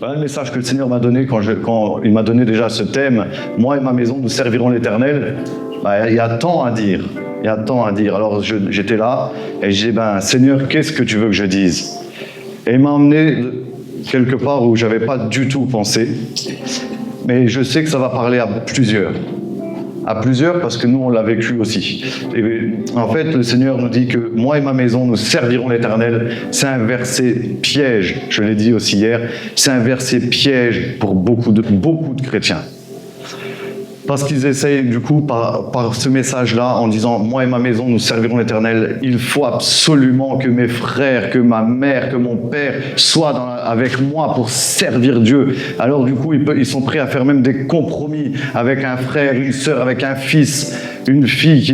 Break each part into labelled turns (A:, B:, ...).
A: Voilà le message que le Seigneur m'a donné quand il m'a donné déjà ce thème. Moi et ma maison, nous servirons l'Éternel. Il y a tant à dire. Il y a tant à dire. Alors j'étais là et j'ai dit, Seigneur, qu'est-ce que tu veux que je dise? Et il m'a emmené quelque part où je n'avais pas du tout pensé. Mais je sais que ça va parler à plusieurs. À plusieurs, parce que nous, on l'a vécu aussi. Et en fait, le Seigneur nous dit que moi et ma maison, nous servirons l'Éternel. C'est un verset piège, je l'ai dit aussi hier, c'est un verset piège pour beaucoup de chrétiens. Parce qu'ils essayent, du coup, par ce message-là, en disant « Moi et ma maison, nous servirons l'Éternel », il faut absolument que mes frères, que ma mère, que mon père soient avec moi pour servir Dieu. Alors, du coup, ils sont prêts à faire même des compromis avec un frère, une sœur, avec un fils, une fille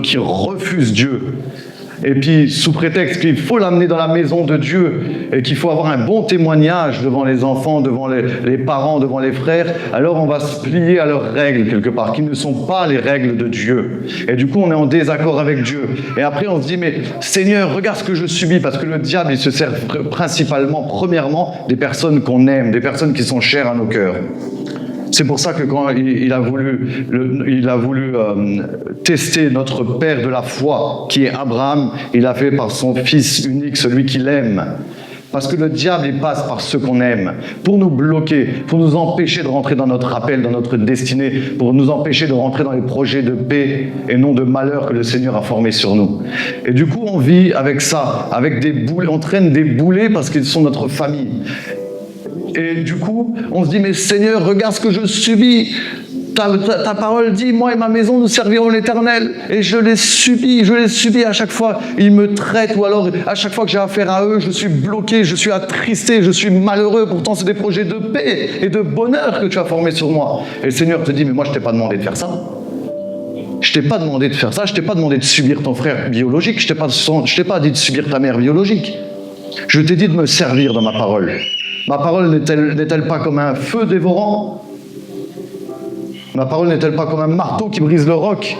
A: qui refuse Dieu. Et puis, sous prétexte qu'il faut l'amener dans la maison de Dieu et qu'il faut avoir un bon témoignage devant les enfants, devant les parents, devant les frères, alors on va se plier à leurs règles quelque part, qui ne sont pas les règles de Dieu. Et du coup, on est en désaccord avec Dieu. Et après, on se dit, mais Seigneur, regarde ce que je subis, parce que le diable, il se sert principalement, premièrement, des personnes qu'on aime, des personnes qui sont chères à nos cœurs. C'est pour ça que quand il a voulu tester notre père de la foi, qui est Abraham, il l'a fait par son fils unique, celui qu'il aime. Parce que le diable, il passe par ceux qu'on aime, pour nous bloquer, pour nous empêcher de rentrer dans notre appel, dans notre destinée, pour nous empêcher de rentrer dans les projets de paix et non de malheur que le Seigneur a formés sur nous. Et du coup, on vit avec ça, avec des boulets, on traîne des boulets parce qu'ils sont notre famille. Et du coup, on se dit, mais Seigneur, regarde ce que je subis. Ta parole dit, moi et ma maison, nous servirons l'Éternel. Et je l'ai subi à chaque fois. Ils me traitent, ou alors à chaque fois que j'ai affaire à eux, je suis bloqué, je suis attristé, je suis malheureux. Pourtant, c'est des projets de paix et de bonheur que tu as formés sur moi. Et le Seigneur te dit, mais moi, je ne t'ai pas demandé de faire ça. Je ne t'ai pas demandé de faire ça. Je ne t'ai pas demandé de subir ton frère biologique. Je ne t'ai pas dit de subir ta mère biologique. Je t'ai dit de me servir dans ma parole. Ma parole n'est-elle pas comme un feu dévorant? Ma parole n'est-elle pas comme un marteau qui brise le roc?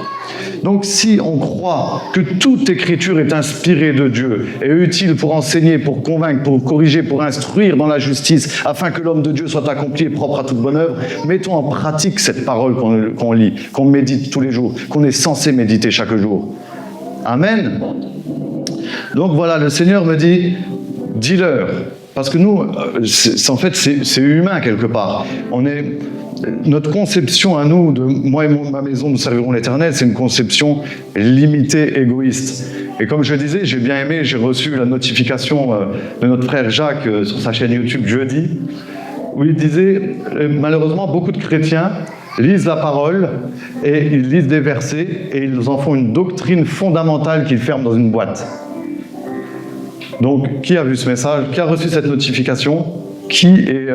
A: Donc si on croit que toute écriture est inspirée de Dieu et utile pour enseigner, pour convaincre, pour corriger, pour instruire dans la justice, afin que l'homme de Dieu soit accompli et propre à toute bonne œuvre, mettons en pratique cette parole qu'on lit, qu'on médite tous les jours, qu'on est censé méditer chaque jour. Amen. Donc voilà, le Seigneur me dit, dis-leur. Parce que nous, en fait, c'est humain quelque part. Notre conception à nous, de moi et ma maison, nous servirons l'Éternel, c'est une conception limitée, égoïste. Et comme je disais, j'ai bien aimé, j'ai reçu la notification de notre frère Jacques sur sa chaîne YouTube jeudi, où il disait, malheureusement, beaucoup de chrétiens lisent la parole et ils lisent des versets et ils en font une doctrine fondamentale qu'ils ferment dans une boîte. Donc, qui a vu ce message? Qui a reçu cette notification? Qui est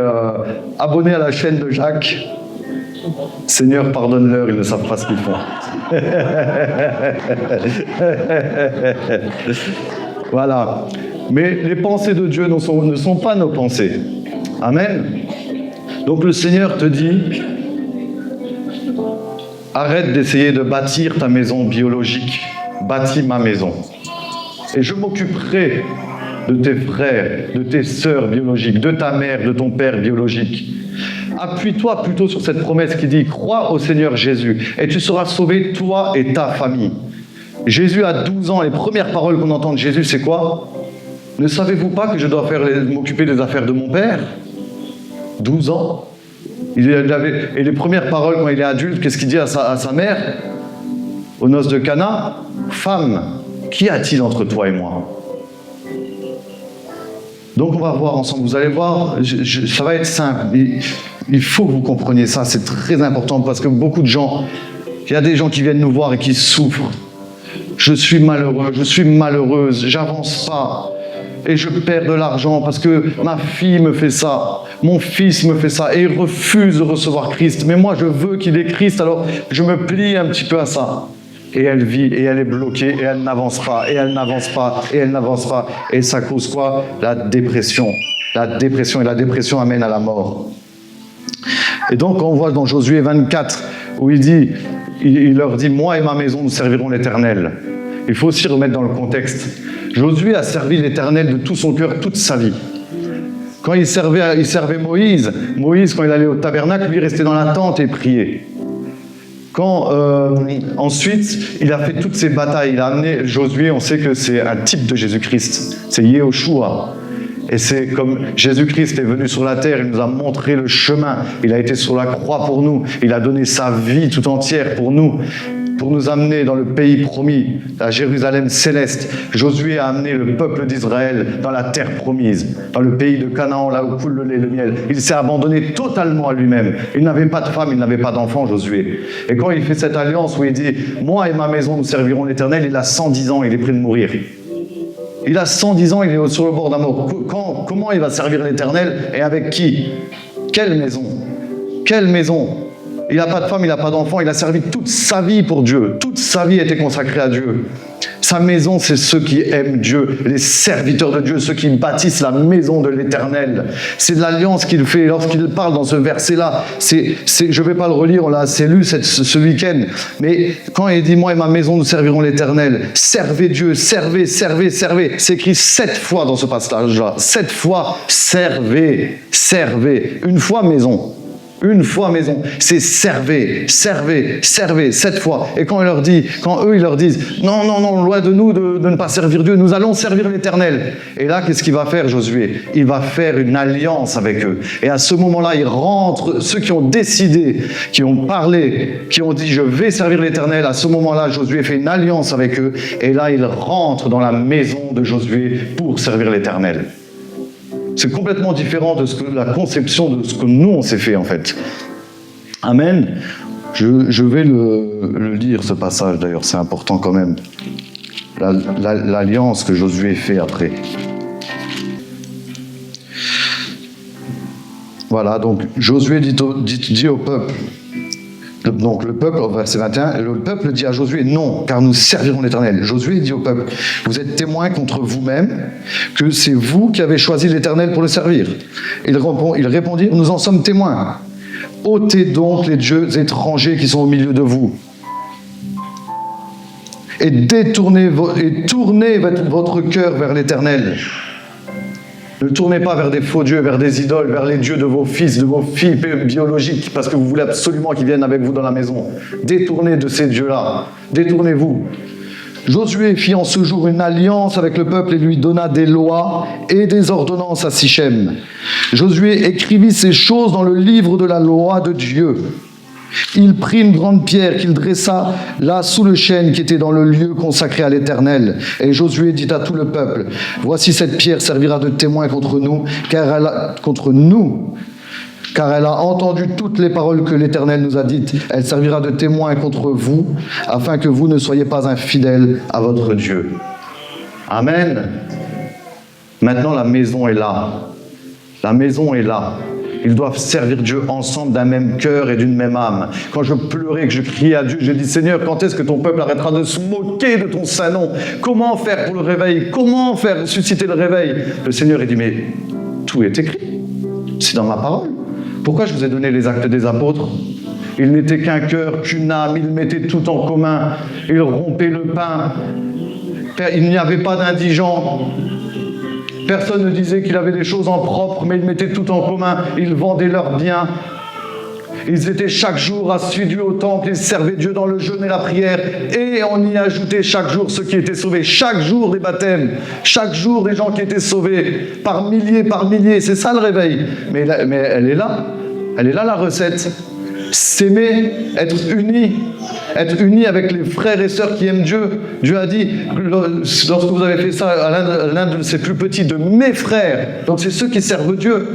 A: abonné à la chaîne de Jacques? Seigneur, pardonne-leur, ils ne savent pas ce qu'ils font. Voilà. Mais les pensées de Dieu ne sont pas nos pensées. Amen. Donc le Seigneur te dit, arrête d'essayer de bâtir ta maison biologique. Bâtis ma maison. Et je m'occuperai de tes frères, de tes sœurs biologiques, de ta mère, de ton père biologique. Appuie-toi plutôt sur cette promesse qui dit « Crois au Seigneur Jésus et tu seras sauvé, toi et ta famille ». Jésus a 12 ans, les premières paroles qu'on entend de Jésus, c'est quoi? « Ne savez-vous pas que je dois m'occuper des affaires de mon père ?» 12 ans. Et les premières paroles, quand il est adulte, qu'est-ce qu'il dit à sa mère? Aux noces de Cana? « Femme, qu'y a-t-il entre toi et moi ?» Donc on va voir ensemble, vous allez voir, ça va être simple. Il faut que vous compreniez ça, c'est très important parce que beaucoup de gens, il y a des gens qui viennent nous voir et qui souffrent. Je suis malheureux, je suis malheureuse, j'avance pas. Et je perds de l'argent parce que ma fille me fait ça, mon fils me fait ça et il refuse de recevoir Christ. Mais moi je veux qu'il ait Christ, alors je me plie un petit peu à ça. Et elle vit, et elle est bloquée, et elle n'avance pas, et elle n'avance pas, et elle n'avance pas. Et ça cause quoi? La dépression. La dépression, et la dépression amène à la mort. Et donc, on voit dans Josué 24, où il leur dit « Moi et ma maison, nous servirons l'Éternel ». Il faut aussi remettre dans le contexte. Josué a servi l'Éternel de tout son cœur, toute sa vie. Quand il servait Moïse, quand il allait au tabernacle, lui restait dans la tente et priait. Quand ensuite il a fait toutes ces batailles, il a amené Josué, on sait que c'est un type de Jésus-Christ, c'est Yehoshua. Et c'est comme Jésus-Christ est venu sur la terre, il nous a montré le chemin, il a été sur la croix pour nous, il a donné sa vie tout entière pour nous amener dans le pays promis, la Jérusalem céleste. Josué a amené le peuple d'Israël dans la terre promise, dans le pays de Canaan, là où coule le lait et le miel. Il s'est abandonné totalement à lui-même. Il n'avait pas de femme, il n'avait pas d'enfant, Josué. Et quand il fait cette alliance où il dit « Moi et ma maison, nous servirons l'Éternel », il a 110 ans, il est prêt de mourir. Il a 110 ans, il est sur le bord d'un mort. Comment il va servir l'Éternel et avec qui? Quelle maison? Quelle maison? Il n'a pas de femme, il n'a pas d'enfant, il a servi toute sa vie pour Dieu. Toute sa vie était consacrée à Dieu. Sa maison, c'est ceux qui aiment Dieu, les serviteurs de Dieu, ceux qui bâtissent la maison de l'Éternel. C'est de l'alliance qu'il fait. Lorsqu'il parle dans ce verset-là, je ne vais pas le relire, on l'a assez lu ce week-end, mais quand il dit « Moi et ma maison, nous servirons l'Éternel », servez Dieu, servez, servez, servez. C'est écrit 7 fois dans ce passage-là. 7 fois, servez, servez. Une fois maison. Une fois maison, c'est servez, servez, servez, 7 fois. Et quand eux ils leur disent, non, non, non, loin de nous de ne pas servir Dieu, nous allons servir l'Éternel. Et là, qu'est-ce qu'il va faire, Josué? Il va faire une alliance avec eux. Et à ce moment-là, ils rentrent, ceux qui ont décidé, qui ont parlé, qui ont dit, je vais servir l'Éternel. À ce moment-là, Josué fait une alliance avec eux. Et là, ils rentrent dans la maison de Josué pour servir l'Éternel. C'est complètement différent de la conception de ce que nous, on s'est fait, en fait. Amen. Je vais le lire, ce passage, d'ailleurs, c'est important quand même. L'alliance que Josué fait après. Voilà, donc Josué dit au peuple, donc le peuple, au verset 21, le peuple dit à Josué, non, car nous servirons l'Éternel. Josué dit au peuple, vous êtes témoins contre vous-même que c'est vous qui avez choisi l'Éternel pour le servir. Ils répondirent, nous en sommes témoins. Ôtez donc les dieux étrangers qui sont au milieu de vous. Et tournez votre cœur vers l'Éternel. Ne tournez pas vers des faux dieux, vers des idoles, vers les dieux de vos fils, de vos filles biologiques, parce que vous voulez absolument qu'ils viennent avec vous dans la maison. Détournez de ces dieux-là. Détournez-vous. Josué fit en ce jour une alliance avec le peuple et lui donna des lois et des ordonnances à Sichem. Josué écrivit ces choses dans le livre de la loi de Dieu. Il prit une grande pierre qu'il dressa là sous le chêne qui était dans le lieu consacré à l'Éternel. Et Josué dit à tout le peuple, « Voici cette pierre servira de témoin contre nous, car elle a entendu toutes les paroles que l'Éternel nous a dites. Elle servira de témoin contre vous, afin que vous ne soyez pas infidèles à votre Dieu. » Amen. Maintenant, la maison est là. La maison est là. Ils doivent servir Dieu ensemble d'un même cœur et d'une même âme. Quand je pleurais, que je criais à Dieu, je dis, Seigneur, quand est-ce que ton peuple arrêtera de se moquer de ton saint nom? Comment faire pour le réveil? Comment faire susciter le réveil? Le Seigneur, il dit, mais tout est écrit. C'est dans ma parole. Pourquoi je vous ai donné les actes des apôtres? Ils n'étaient qu'un cœur, qu'une âme, ils mettaient tout en commun. Ils rompaient le pain. Il n'y avait pas d'indigents. Personne ne disait qu'il avait des choses en propre, mais ils mettaient tout en commun. Ils vendaient leurs biens. Ils étaient chaque jour assidus au temple. Ils servaient Dieu dans le jeûne et la prière. Et on y ajoutait chaque jour ceux qui étaient sauvés. Chaque jour des baptêmes. Chaque jour des gens qui étaient sauvés. Par milliers, par milliers. C'est ça le réveil. Mais elle est là. Elle est là la recette. S'aimer, être unis avec les frères et sœurs qui aiment Dieu. Dieu a dit, lorsque vous avez fait ça à l'un de ses plus petits, de mes frères, donc c'est ceux qui servent Dieu.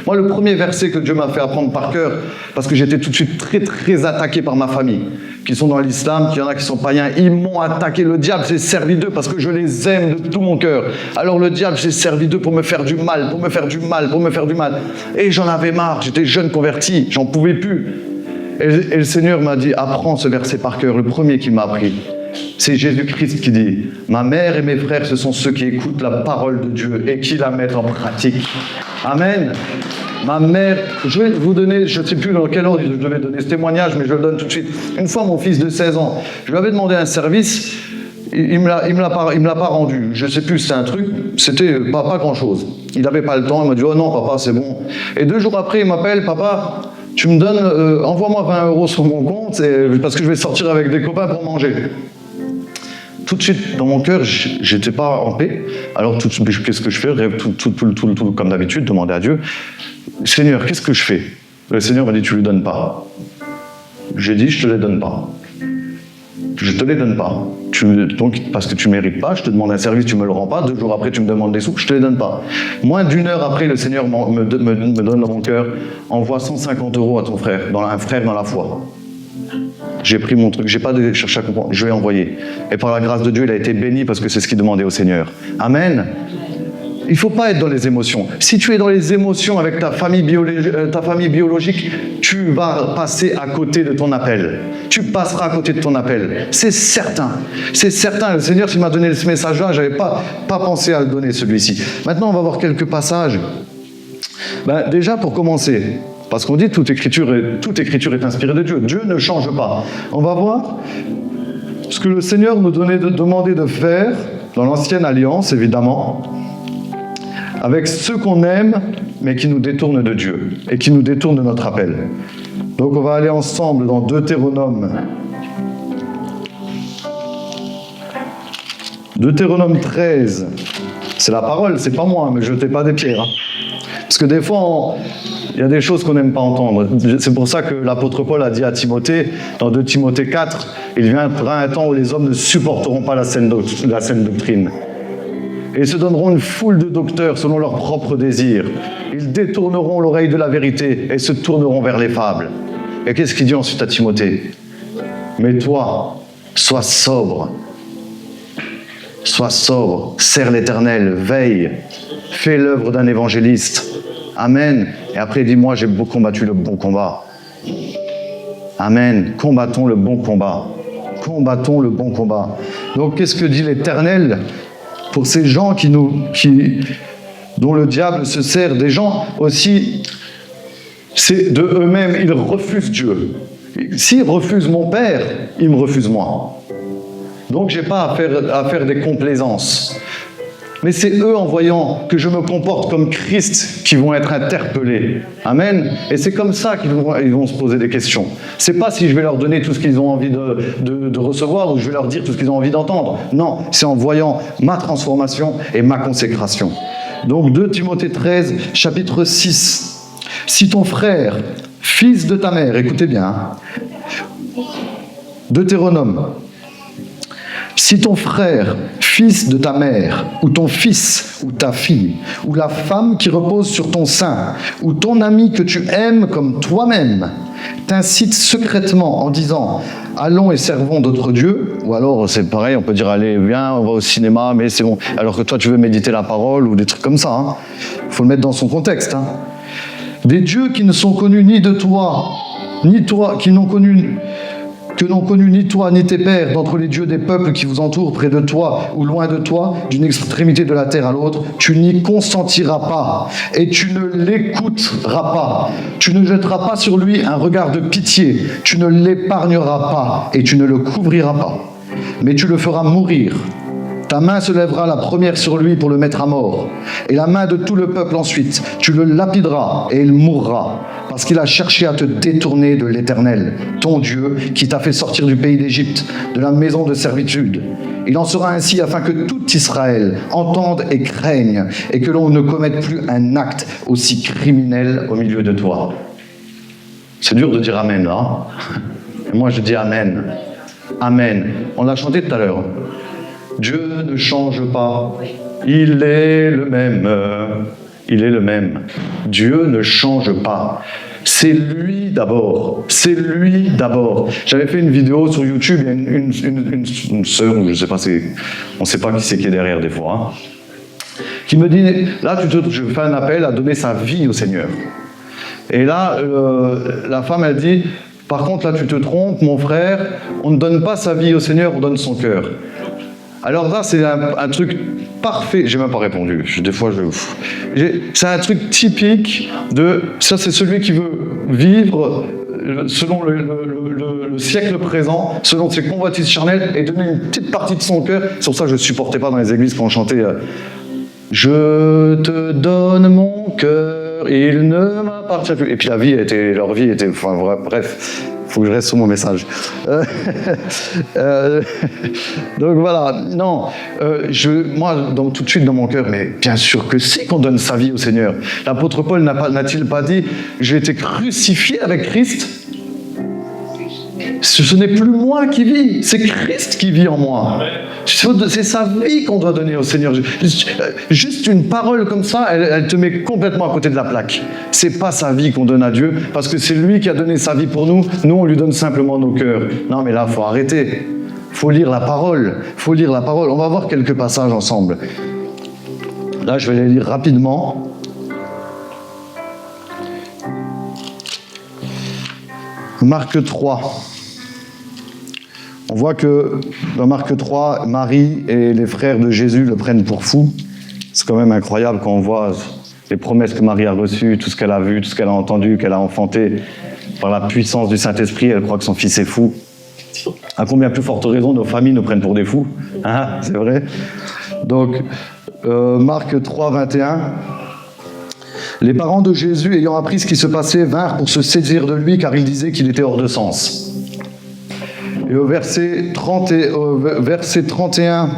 A: Moi, le premier verset que Dieu m'a fait apprendre par cœur, parce que j'étais tout de suite très, très attaqué par ma famille, qui sont dans l'islam, qu'il y en a qui sont païens, ils m'ont attaqué. Le diable s'est servi d'eux parce que je les aime de tout mon cœur. Alors le diable s'est servi d'eux pour me faire du mal, pour me faire du mal, pour me faire du mal. Et j'en avais marre, j'étais jeune converti, j'en pouvais plus. Et le Seigneur m'a dit, apprends ce verset par cœur, le premier qu'il m'a appris. C'est Jésus-Christ qui dit, ma mère et mes frères, ce sont ceux qui écoutent la parole de Dieu et qui la mettent en pratique. Amen. Ma mère, je vais vous donner, je ne sais plus dans quel ordre je devais donner ce témoignage, mais je le donne tout de suite. Une fois, mon fils de 16 ans, je lui avais demandé un service il me l'a pas rendu. Je sais plus, c'était un truc, c'était pas grand-chose. Il n'avait pas le temps, il m'a dit « Oh non, papa, c'est bon. » Et 2 jours après, il m'appelle « Papa, tu me donnes, envoie-moi 20 € sur mon compte, parce que je vais sortir avec des copains pour manger. » Tout de suite, dans mon cœur, j'étais pas en paix. Alors, qu'est-ce que je fais? Tout, comme d'habitude, demander à Dieu « Seigneur, qu'est-ce que je fais ?» Le Seigneur m'a dit « Tu lui donnes pas. » J'ai dit « Je te les donne pas. » Je te les donne pas. Donc, parce que tu mérites pas, je te demande un service, tu me le rends pas. 2 jours après, tu me demandes des sous, je te les donne pas. Moins d'1 heure après, le Seigneur me donne dans mon cœur, envoie 150 € à ton frère, un frère dans la foi. J'ai pris mon truc, j'ai pas cherché à comprendre, je lui ai envoyé. Et par la grâce de Dieu, il a été béni parce que c'est ce qu'il demandait au Seigneur. Amen. Il ne faut pas être dans les émotions. Si tu es dans les émotions avec ta famille biologique, tu vas passer à côté de ton appel. Tu passeras à côté de ton appel. C'est certain. C'est certain. Le Seigneur, s'il m'a donné ce message-là, je n'avais pas pensé à le donner, celui-ci. Maintenant, on va voir quelques passages. Déjà, pour commencer, parce qu'on dit toute écriture est inspirée de Dieu. Dieu ne change pas. On va voir ce que le Seigneur nous demandait de faire dans l'ancienne alliance, évidemment, avec ceux qu'on aime, mais qui nous détournent de Dieu et qui nous détournent de notre appel. Donc on va aller ensemble dans Deutéronome. Deutéronome 13. C'est la parole, c'est pas moi, mais jetez pas des pierres. Hein. Parce que des fois, il y a des choses qu'on n'aime pas entendre. C'est pour ça que l'apôtre Paul a dit à Timothée, dans 2 Timothée 4, il viendra un temps où les hommes ne supporteront pas la saine doctrine. Et ils se donneront une foule de docteurs selon leurs propres désirs. Ils détourneront l'oreille de la vérité et se tourneront vers les fables. Et qu'est-ce qu'il dit ensuite à Timothée? Mais toi, sois sobre. Sois sobre, serre l'Éternel, veille, fais l'œuvre d'un évangéliste. Amen. Et après, dis-moi, j'ai combattu le bon combat. Amen. Combattons le bon combat. Combattons le bon combat. Donc, qu'est-ce que dit l'Éternel pour ces gens dont le diable se sert, des gens aussi, c'est de eux-mêmes, ils refusent Dieu. S'ils refusent mon Père, ils me refusent moi. Donc, je n'ai pas à faire des complaisances. Mais c'est eux, en voyant que je me comporte comme Christ, qui vont être interpellés. Amen. Et c'est comme ça qu'ils vont se poser des questions. C'est pas si je vais leur donner tout ce qu'ils ont envie de recevoir ou je vais leur dire tout ce qu'ils ont envie d'entendre. Non, c'est en voyant ma transformation et ma consécration. Donc 2 Timothée 13, chapitre 6. Si ton frère, fils de ta mère, écoutez bien, Deutéronome, si ton frère, fils de ta mère, ou ton fils, ou ta fille, ou la femme qui repose sur ton sein, ou ton ami que tu aimes comme toi-même, t'incite secrètement en disant « Allons et servons d'autres dieux », ou alors c'est pareil, on peut dire « Allez, viens, on va au cinéma, mais c'est bon », alors que toi tu veux méditer la parole, ou des trucs comme ça. Hein. Faut le mettre dans son contexte. Hein. Des dieux qui ne sont connus ni de toi, ni toi, que n'ont connu ni toi ni tes pères d'entre les dieux des peuples qui vous entourent près de toi ou loin de toi, d'une extrémité de la terre à l'autre, tu n'y consentiras pas et tu ne l'écouteras pas. Tu ne jetteras pas sur lui un regard de pitié, tu ne l'épargneras pas et tu ne le couvriras pas, mais tu le feras mourir. Ta main se lèvera la première sur lui pour le mettre à mort, et la main de tout le peuple ensuite. Tu le lapideras et il mourra, parce qu'il a cherché à te détourner de l'Éternel, ton Dieu, qui t'a fait sortir du pays d'Égypte, de la maison de servitude. Il en sera ainsi afin que tout Israël entende et craigne, et que l'on ne commette plus un acte aussi criminel au milieu de toi. C'est dur de dire Amen, là. Et moi, je dis Amen. Amen. On l'a chanté tout à l'heure. Dieu ne change pas, il est le même, il est le même. Dieu ne change pas. C'est lui d'abord, c'est lui d'abord. J'avais fait une vidéo sur YouTube, il y a une sœur, je ne sais pas, on ne sait pas qui c'est qui est derrière des fois, hein, qui me dit, là je fais un appel à donner sa vie au Seigneur. Et là, la femme elle dit, par contre là tu te trompes mon frère, on ne donne pas sa vie au Seigneur, on donne son cœur. Alors là, c'est un truc parfait. J'ai même pas répondu. Des fois, c'est un truc typique de... Ça, c'est celui qui veut vivre selon le siècle présent, selon ses convoitises charnelles, et donner une petite partie de son cœur. C'est pour ça que je ne supportais pas dans les églises quand on chantait je te donne mon cœur, il ne m'appartient plus. Et puis leur vie était, enfin bref, il faut que je reste sur mon message. Donc voilà, non, moi, tout de suite dans mon cœur, mais bien sûr que si qu'on donne sa vie au Seigneur. L'apôtre Paul n'a-t-il pas dit « J'ai été crucifié avec Christ ». Ce n'est plus moi qui vis, c'est Christ qui vit en moi. C'est sa vie qu'on doit donner au Seigneur. Juste une parole comme ça, elle te met complètement à côté de la plaque. C'est pas sa vie qu'on donne à Dieu, parce que c'est lui qui a donné sa vie pour nous. Nous, on lui donne simplement nos cœurs. Non, mais là, il faut arrêter. Il faut lire la parole. On va voir quelques passages ensemble. Là, je vais les lire rapidement. Marc 3. On voit que dans Marc 3, Marie et les frères de Jésus le prennent pour fou. C'est quand même incroyable quand on voit les promesses que Marie a reçues, tout ce qu'elle a vu, tout ce qu'elle a entendu, qu'elle a enfanté. Par la puissance du Saint-Esprit, elle croit que son fils est fou. À combien plus forte raison nos familles nous prennent pour des fous, hein, c'est vrai. Donc, Marc 3, 21. Les parents de Jésus, ayant appris ce qui se passait, vinrent pour se saisir de lui, car ils disaient qu'il était hors de sens. Et au verset 31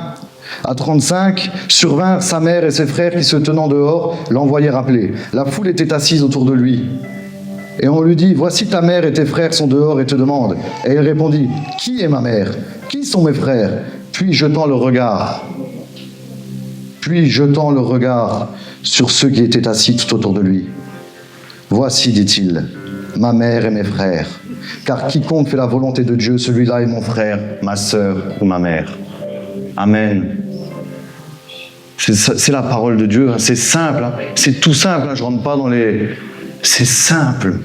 A: à 35, survinrent sa mère et ses frères qui, se tenant dehors, l'envoyèrent appeler. La foule était assise autour de lui. Et on lui dit, voici ta mère et tes frères sont dehors et te demandent. Et il répondit, qui est ma mère? Qui sont mes frères? Puis jetant le regard sur ceux qui étaient assis tout autour de lui. Voici, dit-il, ma mère et mes frères. Car quiconque fait la volonté de Dieu, celui-là est mon frère, ma sœur ou ma mère. Amen. C'est la parole de Dieu, hein. C'est simple, hein. C'est tout simple, hein. Je ne rentre pas dans les... C'est simple.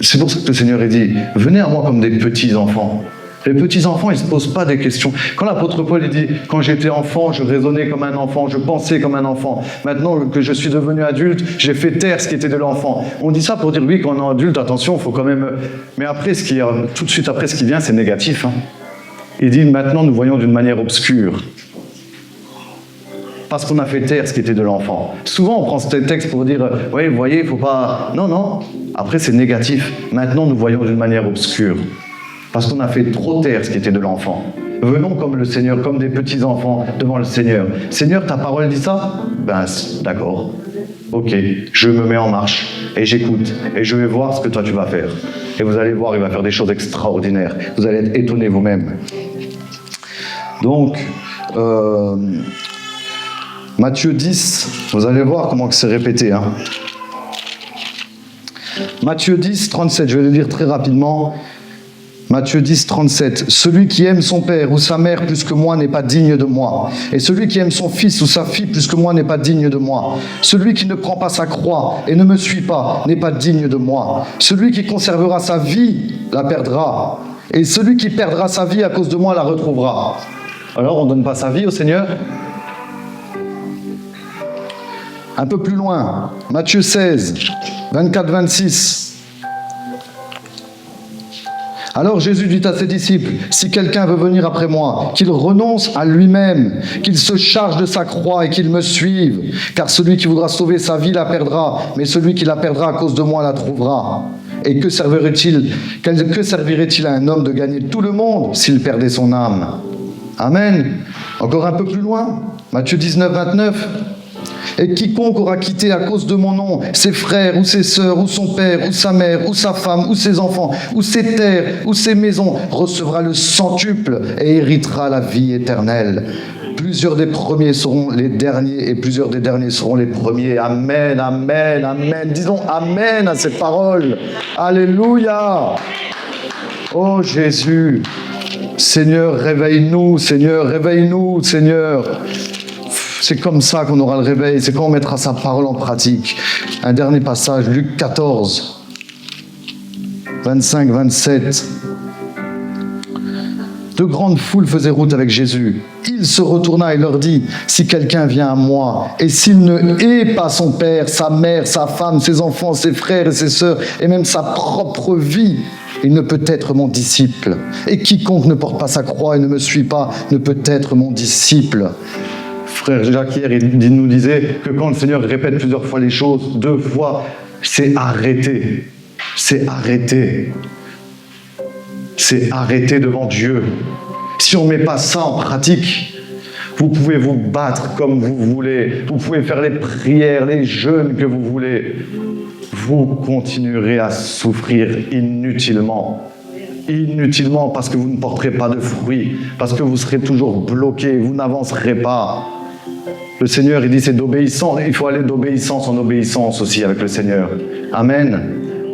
A: C'est pour ça que le Seigneur a dit, venez à moi comme des petits enfants. Les petits-enfants, ils ne se posent pas des questions. Quand l'apôtre Paul il dit « Quand j'étais enfant, je raisonnais comme un enfant, je pensais comme un enfant. Maintenant que je suis devenu adulte, j'ai fait taire ce qui était de l'enfant. » On dit ça pour dire « Oui, quand on est adulte, attention, il faut quand même... » Mais après, tout de suite après, ce qui vient, c'est négatif. Hein. Il dit « Maintenant, nous voyons d'une manière obscure. » Parce qu'on a fait taire ce qui était de l'enfant. Souvent, on prend ce texte pour dire « Oui, vous voyez, il ne faut pas... » Non. Après, c'est négatif. Maintenant, nous voyons d'une manière obscure. Parce qu'on a fait trop taire ce qui était de l'enfant. Venons comme le Seigneur, comme des petits-enfants devant le Seigneur. Seigneur, ta parole dit ça? Ben, d'accord. Ok, je me mets en marche et j'écoute et je vais voir ce que toi tu vas faire. Et vous allez voir, il va faire des choses extraordinaires. Vous allez être étonnés vous-même. Donc, Matthieu 10, vous allez voir comment c'est répété. Hein. Matthieu 10, 37, je vais le lire très rapidement. Matthieu 10, 37. Celui qui aime son père ou sa mère plus que moi n'est pas digne de moi. Et celui qui aime son fils ou sa fille plus que moi n'est pas digne de moi. Celui qui ne prend pas sa croix et ne me suit pas n'est pas digne de moi. Celui qui conservera sa vie la perdra. Et celui qui perdra sa vie à cause de moi la retrouvera. Alors, on ne donne pas sa vie au Seigneur? Un peu plus loin, Matthieu 16, 24-26. Alors Jésus dit à ses disciples, si quelqu'un veut venir après moi, qu'il renonce à lui-même, qu'il se charge de sa croix et qu'il me suive. Car celui qui voudra sauver sa vie la perdra, mais celui qui la perdra à cause de moi la trouvera. Et que servirait-il à un homme de gagner tout le monde s'il perdait son âme? Amen. Encore un peu plus loin, Matthieu 19, 29. Et quiconque aura quitté à cause de mon nom ses frères ou ses sœurs ou son père ou sa mère ou sa femme ou ses enfants ou ses terres ou ses maisons recevra le centuple et héritera la vie éternelle. Plusieurs des premiers seront les derniers et plusieurs des derniers seront les premiers. Amen, amen, amen. Disons amen à cette parole. Alléluia. Oh Jésus. Seigneur, réveille-nous, Seigneur, réveille-nous, Seigneur. C'est comme ça qu'on aura le réveil, c'est quand on mettra sa parole en pratique. Un dernier passage, Luc 14, 25, 27. De grandes foules faisaient route avec Jésus.
B: il se retourna et leur dit, si quelqu'un vient à moi, et s'il ne hait pas son père, sa mère, sa femme, ses enfants, ses frères et ses sœurs, et même sa propre vie, il ne peut être mon disciple. Et quiconque ne porte pas sa croix et ne me suit pas ne peut être mon disciple. Frère Jacques, hier, il nous disait que quand le Seigneur répète plusieurs fois les choses, 2 fois, c'est arrêter. C'est arrêter. C'est arrêter devant Dieu. Si on ne met pas ça en pratique, vous pouvez vous battre comme vous voulez, vous pouvez faire les prières, les jeûnes que vous voulez. Vous continuerez à souffrir inutilement. Inutilement parce que vous ne porterez pas de fruits, parce que vous serez toujours bloqué, vous n'avancerez pas. Le Seigneur, il dit, c'est d'obéissance. Il faut aller d'obéissance en obéissance aussi avec le Seigneur. Amen.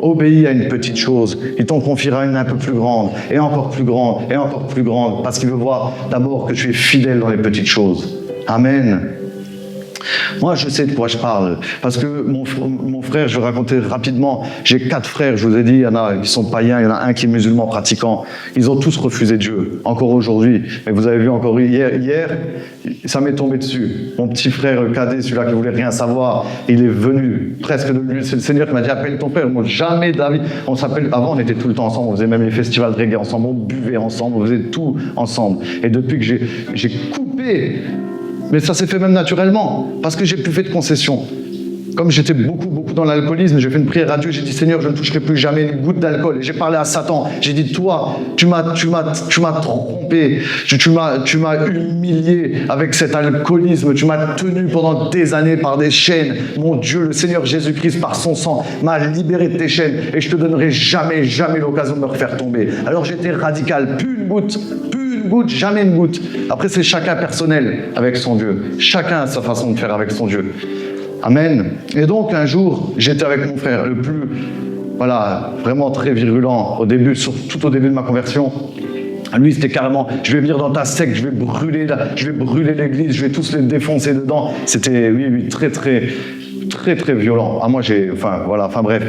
B: Obéis à une petite chose, il t'en confiera une un peu plus grande, et encore plus grande, et encore plus grande, parce qu'il veut voir d'abord que tu es fidèle dans les petites choses. Amen. Moi, je sais de quoi je parle, parce que mon frère, je vais raconter rapidement, j'ai 4 frères, je vous ai dit, il y en a qui sont païens, il y en a un qui est musulman pratiquant, ils ont tous refusé Dieu, encore aujourd'hui, mais vous avez vu encore hier, ça m'est tombé dessus, mon petit frère cadet, celui-là qui voulait rien savoir, il est venu presque de lui, c'est le Seigneur qui m'a dit, appelle ton frère, moi jamais David, on s'appelle, avant on était tout le temps ensemble, on faisait même les festivals de reggae ensemble, on buvait ensemble, on faisait tout ensemble, et depuis que j'ai coupé. Mais ça s'est fait même naturellement, parce que j'ai plus fait de concessions. Comme j'étais beaucoup dans l'alcoolisme, j'ai fait une prière à Dieu, j'ai dit, Seigneur, je ne toucherai plus jamais une goutte d'alcool. Et j'ai parlé à Satan, j'ai dit, toi, tu m'as trompé, tu m'as humilié avec cet alcoolisme, tu m'as tenu pendant des années par des chaînes. Mon Dieu, le Seigneur Jésus-Christ, par son sang, m'a libéré de tes chaînes, et je te donnerai jamais l'occasion de me refaire tomber. Alors j'étais radical, plus une goutte, jamais une goutte. Après, c'est chacun personnel avec son Dieu. Chacun a sa façon de faire avec son Dieu. Amen. Et donc, un jour, j'étais avec mon frère, le plus, vraiment très virulent, tout au début de ma conversion. Lui, c'était carrément, je vais venir dans ta secte, je vais brûler l'église, je vais tous les défoncer dedans. C'était, oui, très violent. Ah, moi, bref.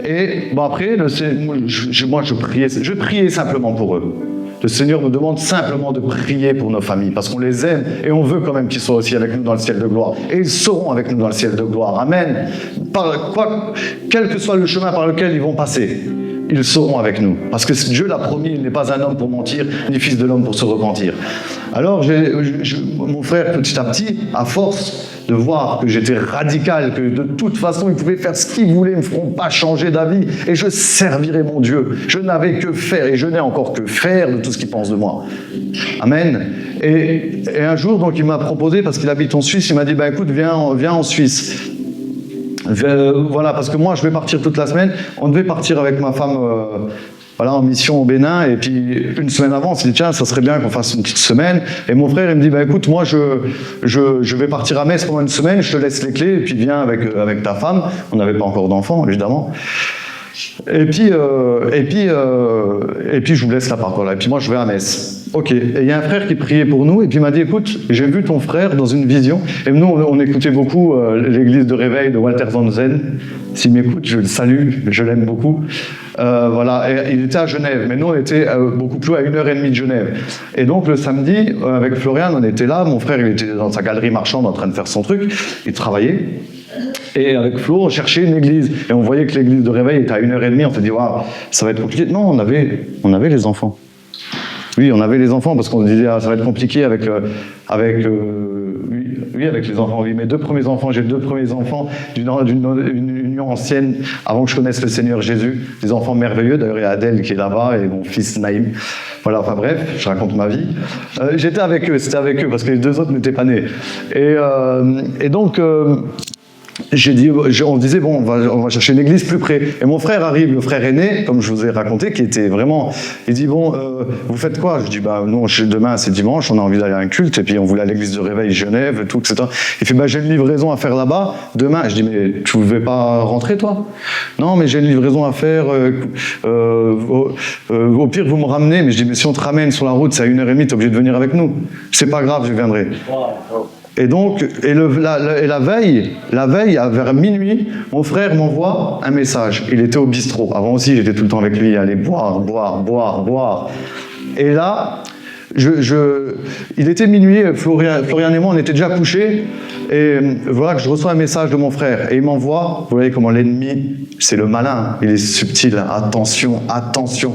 B: Et bon, après, je priais simplement pour eux. Le Seigneur nous demande simplement de prier pour nos familles, parce qu'on les aime et on veut quand même qu'ils soient aussi avec nous dans le ciel de gloire. Et ils seront avec nous dans le ciel de gloire. Amen. Quel que soit le chemin par lequel ils vont passer, ils seront avec nous. Parce que Dieu l'a promis, il n'est pas un homme pour mentir, ni fils de l'homme pour se repentir. Alors, mon frère, petit à petit, à force de voir que j'étais radical, que de toute façon, ils pouvaient faire ce qu'ils voulaient, ils ne me feront pas changer d'avis, et je servirai mon Dieu. Je n'avais que faire, et je n'ai encore que faire de tout ce qu'ils pensent de moi. Amen. Et un jour, donc, il m'a proposé, parce qu'il habite en Suisse, il m'a dit, écoute, viens en Suisse. Parce que moi, je vais partir toute la semaine. On devait partir avec ma femme... en mission au Bénin, et puis une semaine avant, on s'est dit, tiens, ça serait bien qu'on fasse une petite semaine. Et mon frère, il me dit, écoute, moi, je vais partir à Metz pendant une semaine, je te laisse les clés, et puis viens avec ta femme. On n'avait pas encore d'enfants, évidemment. Et puis je vous laisse là-bas, voilà. Et puis moi, je vais à Metz. Ok. Et il y a un frère qui priait pour nous, et puis il m'a dit, écoute, j'ai vu ton frère dans une vision. Et nous, on écoutait beaucoup l'église de réveil de Walter Zanzen. S'il m'écoute, je le salue, je l'aime beaucoup. Et il était à Genève, mais nous, on était beaucoup plus à 1h30 de Genève. Et donc, le samedi, avec Florian, on était là. Mon frère, il était dans sa galerie marchande en train de faire son truc. Il travaillait. Et avec Flo, on cherchait une église. Et on voyait que l'église de réveil était à 1h30. On s'est dit, waouh, ça va être compliqué. Non, on avait les enfants. Oui, on avait les enfants parce qu'on disait, ça va être compliqué avec les enfants. Oui, mes 2 premiers enfants, j'ai 2 premiers enfants d'une union ancienne avant que je connaisse le Seigneur Jésus. Des enfants merveilleux. D'ailleurs, il y a Adèle qui est là-bas et mon fils Naïm. Voilà, bref, je raconte ma vie. C'était avec eux parce que les 2 autres n'étaient pas nés. Et donc... on disait, bon, on va chercher une église plus près. Et mon frère arrive, le frère aîné, comme je vous ai raconté, qui était vraiment... Il dit, bon, vous faites quoi? Je dis, nous, demain, c'est dimanche, on a envie d'aller à un culte, et puis on voulait à l'église de réveil Genève, tout, etc. Il fait, j'ai une livraison à faire là-bas, demain. Je dis, mais tu ne veux pas rentrer, toi? Non, mais j'ai une livraison à faire, au pire, vous me ramenez. Mais je dis, mais si on te ramène sur la route, c'est à 1h30, t'es obligé de venir avec nous. C'est pas grave, je viendrai. Et donc, la veille, vers minuit, mon frère m'envoie un message. Il était au bistrot. Avant aussi, j'étais tout le temps avec lui, il allait boire. Et là,
A: il était minuit, Florian et moi, on était déjà couchés, et voilà que je reçois un message de mon frère, et il m'envoie, vous voyez comment l'ennemi, c'est le malin, il est subtil, attention, attention.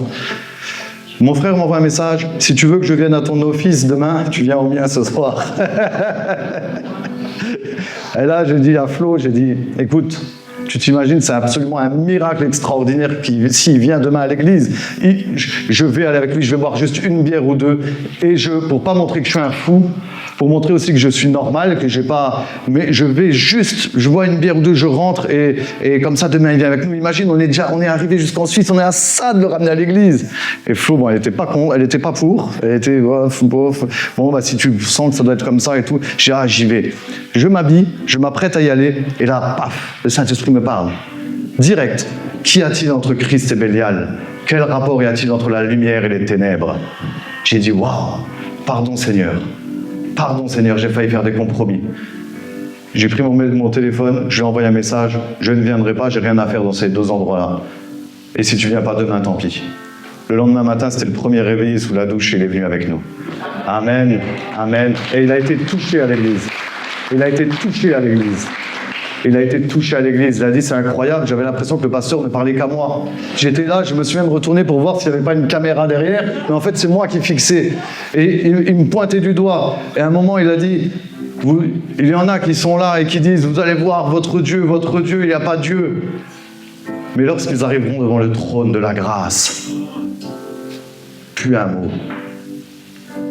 A: Mon frère m'envoie un message, si tu veux que je vienne à ton office demain, tu viens au mien ce soir. Et là, j'ai dit à Flo, j'ai dit, écoute, tu t'imagines, c'est absolument un miracle extraordinaire s'il vient demain à l'église. Je vais aller avec lui, je vais boire juste une bière ou deux, et pour pas montrer que je suis un fou, pour montrer aussi que je suis normal, que j'ai pas, mais je vais juste, je bois une bière ou deux, je rentre, et comme ça demain il vient avec nous. Imagine, on est arrivé jusqu'en Suisse, on est à ça de le ramener à l'église. Et Flo, bon, elle était pas pour, elle était bon, bah si tu sens que ça doit être comme ça et tout, j'ai dit, ah, j'y vais. Je m'habille, je m'apprête à y aller, et là, paf, le Saint-Esprit me parle. Direct. Qu'y a-t-il entre Christ et Bélial? Quel rapport y a-t-il entre la lumière et les ténèbres? J'ai dit, waouh, pardon Seigneur, j'ai failli faire des compromis. J'ai pris mon téléphone, je lui ai envoyé un message, je ne viendrai pas, j'ai rien à faire dans ces deux endroits-là. Et si tu viens pas demain, tant pis. Le lendemain matin, c'était le premier réveil sous la douche, il est venu avec nous. Amen, amen. Et il a été touché à l'église. Il a été touché à l'église. Il a été touché à l'église. Il a dit, c'est incroyable, j'avais l'impression que le pasteur ne parlait qu'à moi. J'étais là, je me suis même retourné pour voir s'il n'y avait pas une caméra derrière, mais en fait, c'est moi qui fixais. Et il me pointait du doigt. Et à un moment, il a dit, il y en a qui sont là et qui disent, vous allez voir votre Dieu, il n'y a pas Dieu. Mais lorsqu'ils arriveront devant le trône de la grâce, plus un mot.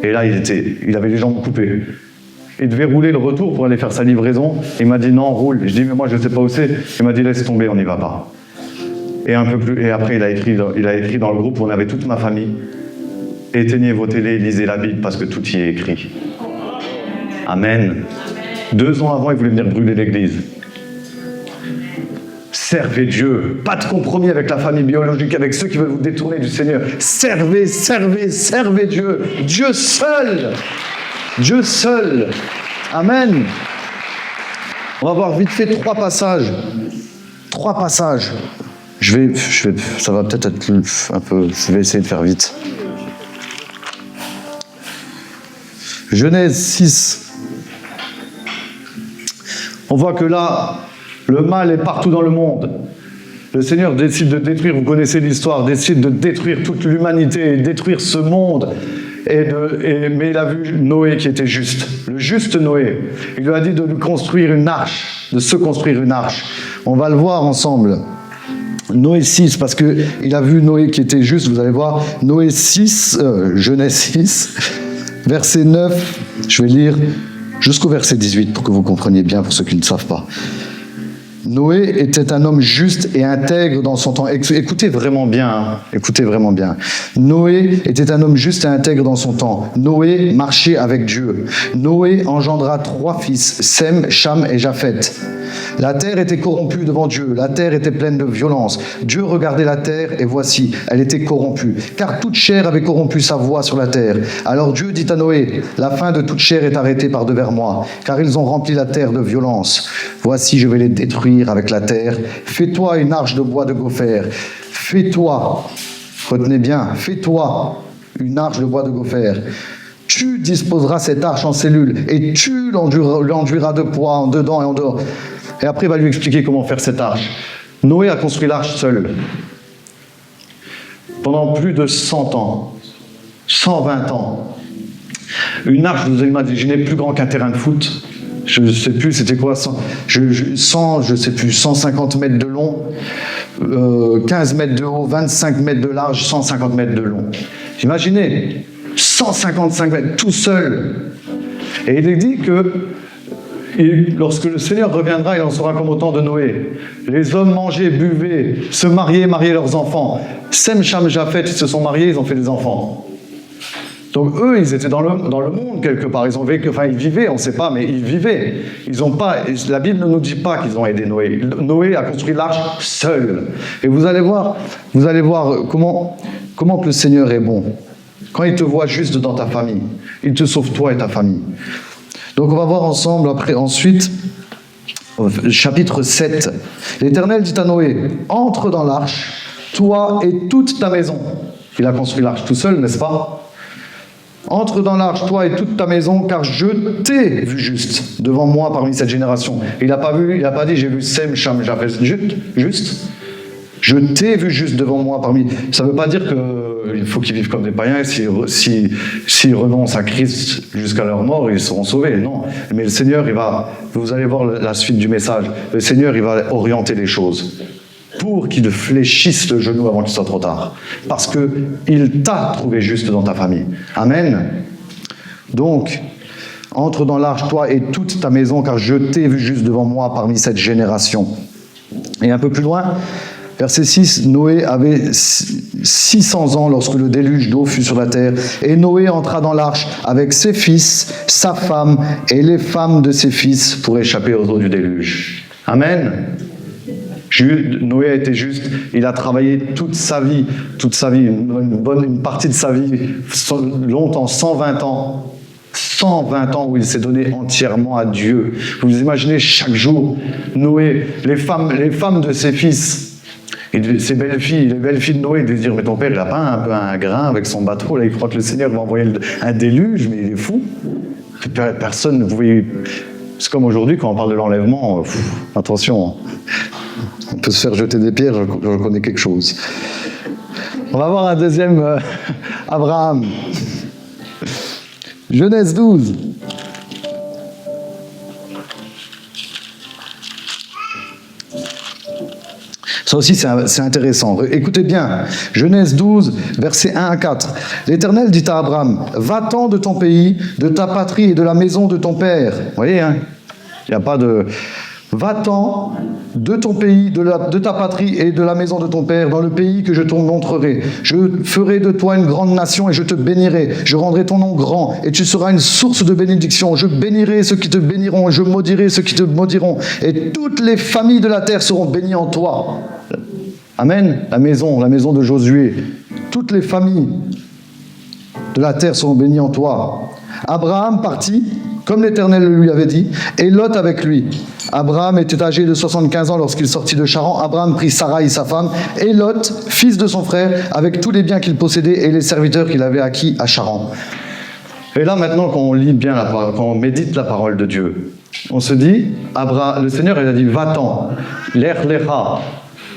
A: Et là, il avait les jambes coupées. Il devait rouler le retour pour aller faire sa livraison. Il m'a dit non, roule. Je dis mais moi je ne sais pas où c'est. Il m'a dit laisse tomber, on n'y va pas. Et après il a écrit dans le groupe où on avait toute ma famille. Éteignez vos télés, lisez la Bible parce que tout y est écrit. Amen. 2 ans avant, il voulait venir brûler l'église. Servez Dieu. Pas de compromis avec la famille biologique, avec ceux qui veulent vous détourner du Seigneur. Servez Dieu. Dieu seul. Dieu seul. Amen. On va voir vite fait 3 passages. 3 passages. Ça va peut-être être un peu... Je vais essayer de faire vite. Genèse 6. On voit que là, le mal est partout dans le monde. Le Seigneur décide de détruire, vous connaissez l'histoire, décide de détruire toute l'humanité, détruire ce monde. Mais il a vu Noé qui était juste, le juste Noé. Il lui a dit de lui construire une arche, de se construire une arche. On va le voir ensemble. Noé 6, parce qu'il a vu Noé qui était juste, vous allez voir. Noé 6, Genèse 6, verset 9, je vais lire jusqu'au verset 18 pour que vous compreniez bien, pour ceux qui ne savent pas. Noé était un homme juste et intègre dans son temps. Écoutez vraiment bien, hein. Écoutez vraiment bien. Noé était un homme juste et intègre dans son temps. Noé marchait avec Dieu. Noé engendra 3 fils, Sem, Cham et Japheth. La terre était corrompue devant Dieu. La terre était pleine de violence. Dieu regardait la terre et voici, elle était corrompue. Car toute chair avait corrompu sa voie sur la terre. Alors Dieu dit à Noé, la fin de toute chair est arrêtée par devers moi, car ils ont rempli la terre de violence. Voici, je vais les détruire avec la terre. Fais-toi une arche de bois de gopher. Fais-toi, retenez bien, fais-toi une arche de bois de gopher. Tu disposeras cette arche en cellules et tu l'enduiras de poids en dedans et en dehors. Et après, il va lui expliquer comment faire cette arche. Noé a construit l'arche seul. Pendant plus de 100 ans, 120 ans. Une arche, vous imaginez, plus grand qu'un terrain de foot. Je ne sais plus, c'était quoi, 150 mètres de long, 15 mètres de haut, 25 mètres de large, 150 mètres de long. Imaginez, 155 mètres, tout seul. Et il est dit que lorsque le Seigneur reviendra, il en sera comme au temps de Noé. Les hommes mangeaient, buvaient, se mariaient leurs enfants. Sem, Cham, Japheth, ils se sont mariés, ils ont fait des enfants. Donc eux, ils étaient dans le monde quelque part. Ils ont vécu, enfin ils vivaient, on ne sait pas, mais ils vivaient. Ils ont pas. La Bible ne nous dit pas qu'ils ont aidé Noé. Noé a construit l'arche seul. Et vous allez voir comment que le Seigneur est bon. Quand il te voit juste dans ta famille, il te sauve toi et ta famille. Donc on va voir ensemble ensuite, chapitre 7. L'Éternel dit à Noé, entre dans l'arche, toi et toute ta maison. Il a construit l'arche tout seul, n'est-ce pas ?
B: Entre dans l'arche, toi et toute ta maison, car je t'ai vu juste devant moi parmi cette génération. Il n'a pas dit j'ai vu Sem, Cham, Japheth, juste. Je t'ai vu juste devant moi parmi... Ça ne veut pas dire qu'il faut qu'ils vivent comme des païens, s'ils renoncent à Christ jusqu'à leur mort, ils seront sauvés, non. Mais le Seigneur, vous allez voir la suite du message, le Seigneur, il va orienter les choses pour qu'il fléchisse le genou avant qu'il soit trop tard. Parce qu'il t'a trouvé juste dans ta famille. Amen. Donc, entre dans l'arche, toi et toute ta maison, car je t'ai vu juste devant moi parmi cette génération. Et un peu plus loin... Verset 6, Noé avait 600 ans lorsque le déluge d'eau fut sur la terre. Et Noé entra dans l'arche avec ses fils, sa femme et les femmes de ses fils pour échapper aux eaux du déluge. Amen. Noé a été juste, il a travaillé toute sa vie, une partie de sa vie, longtemps, 120 ans. 120 ans où il s'est donné entièrement à Dieu. Vous imaginez chaque jour, Noé, les femmes de ses fils, et les belles filles de Noé, de se dire, mais ton père, il n'a pas un peu un grain avec son bateau, là, il croit que le Seigneur va envoyer un déluge, mais il est fou. Personne ne pouvait... C'est comme aujourd'hui, quand on parle de l'enlèvement, attention, on peut se faire jeter des pierres, je connais quelque chose. On va voir un deuxième Abraham. Genèse 12. Ça aussi, c'est intéressant. Écoutez bien. Genèse 12, versets 1 à 4. L'Éternel dit à Abraham, « Va-t'en de ton pays, de ta patrie et de la maison de ton père. » Vous voyez, hein, il n'y a pas de... « Va-t'en de ton pays, de ta patrie et de la maison de ton père, dans le pays que je te montrerai. Je ferai de toi une grande nation et je te bénirai. Je rendrai ton nom grand et tu seras une source de bénédiction. Je bénirai ceux qui te béniront et je maudirai ceux qui te maudiront. Et toutes les familles de la terre seront bénies en toi. » Amen. La maison de Josué. Toutes les familles de la terre seront bénies en toi. Abraham partit, comme l'Éternel le lui avait dit, et Lot avec lui. Abraham était âgé de 75 ans lorsqu'il sortit de Charan. Abraham prit Sarai, sa femme, et Lot, fils de son frère, avec tous les biens qu'il possédait et les serviteurs qu'il avait acquis à Charan. Et là, maintenant, quand on lit bien quand on médite la parole de Dieu, on se dit, le Seigneur, il a dit, va-t'en, l'Ech Lecha.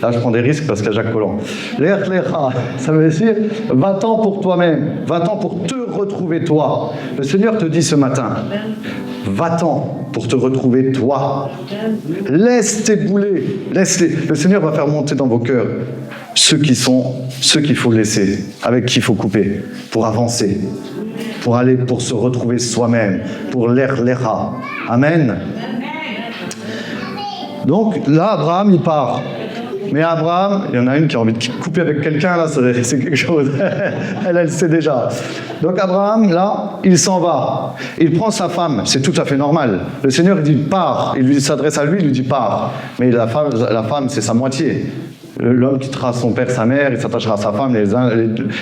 B: Là, je prends des risques parce qu'il y a Jacques Collomb. L'Ech Lecha, ça veut dire, va-t'en pour toi-même, va-t'en pour te retrouver toi. Le Seigneur te dit ce matin, va-t'en pour te retrouver toi. Laisse tes boulets, laisse-les. Le Seigneur va faire monter dans vos cœurs ceux qu'il faut laisser, avec qui il faut couper, pour avancer, pour se retrouver soi-même, pour l'Ech Lecha. Amen. Donc là, Abraham, il part. Mais Abraham, il y en a une qui a envie de couper avec quelqu'un, là, c'est quelque chose. Elle sait déjà. Donc Abraham, là, il s'en va. Il prend sa femme, c'est tout à fait normal. Le Seigneur, il dit, pars. Il s'adresse à lui, il lui dit, pars. Mais la femme, c'est sa moitié. L'homme quittera son père, sa mère, il s'attachera à sa femme,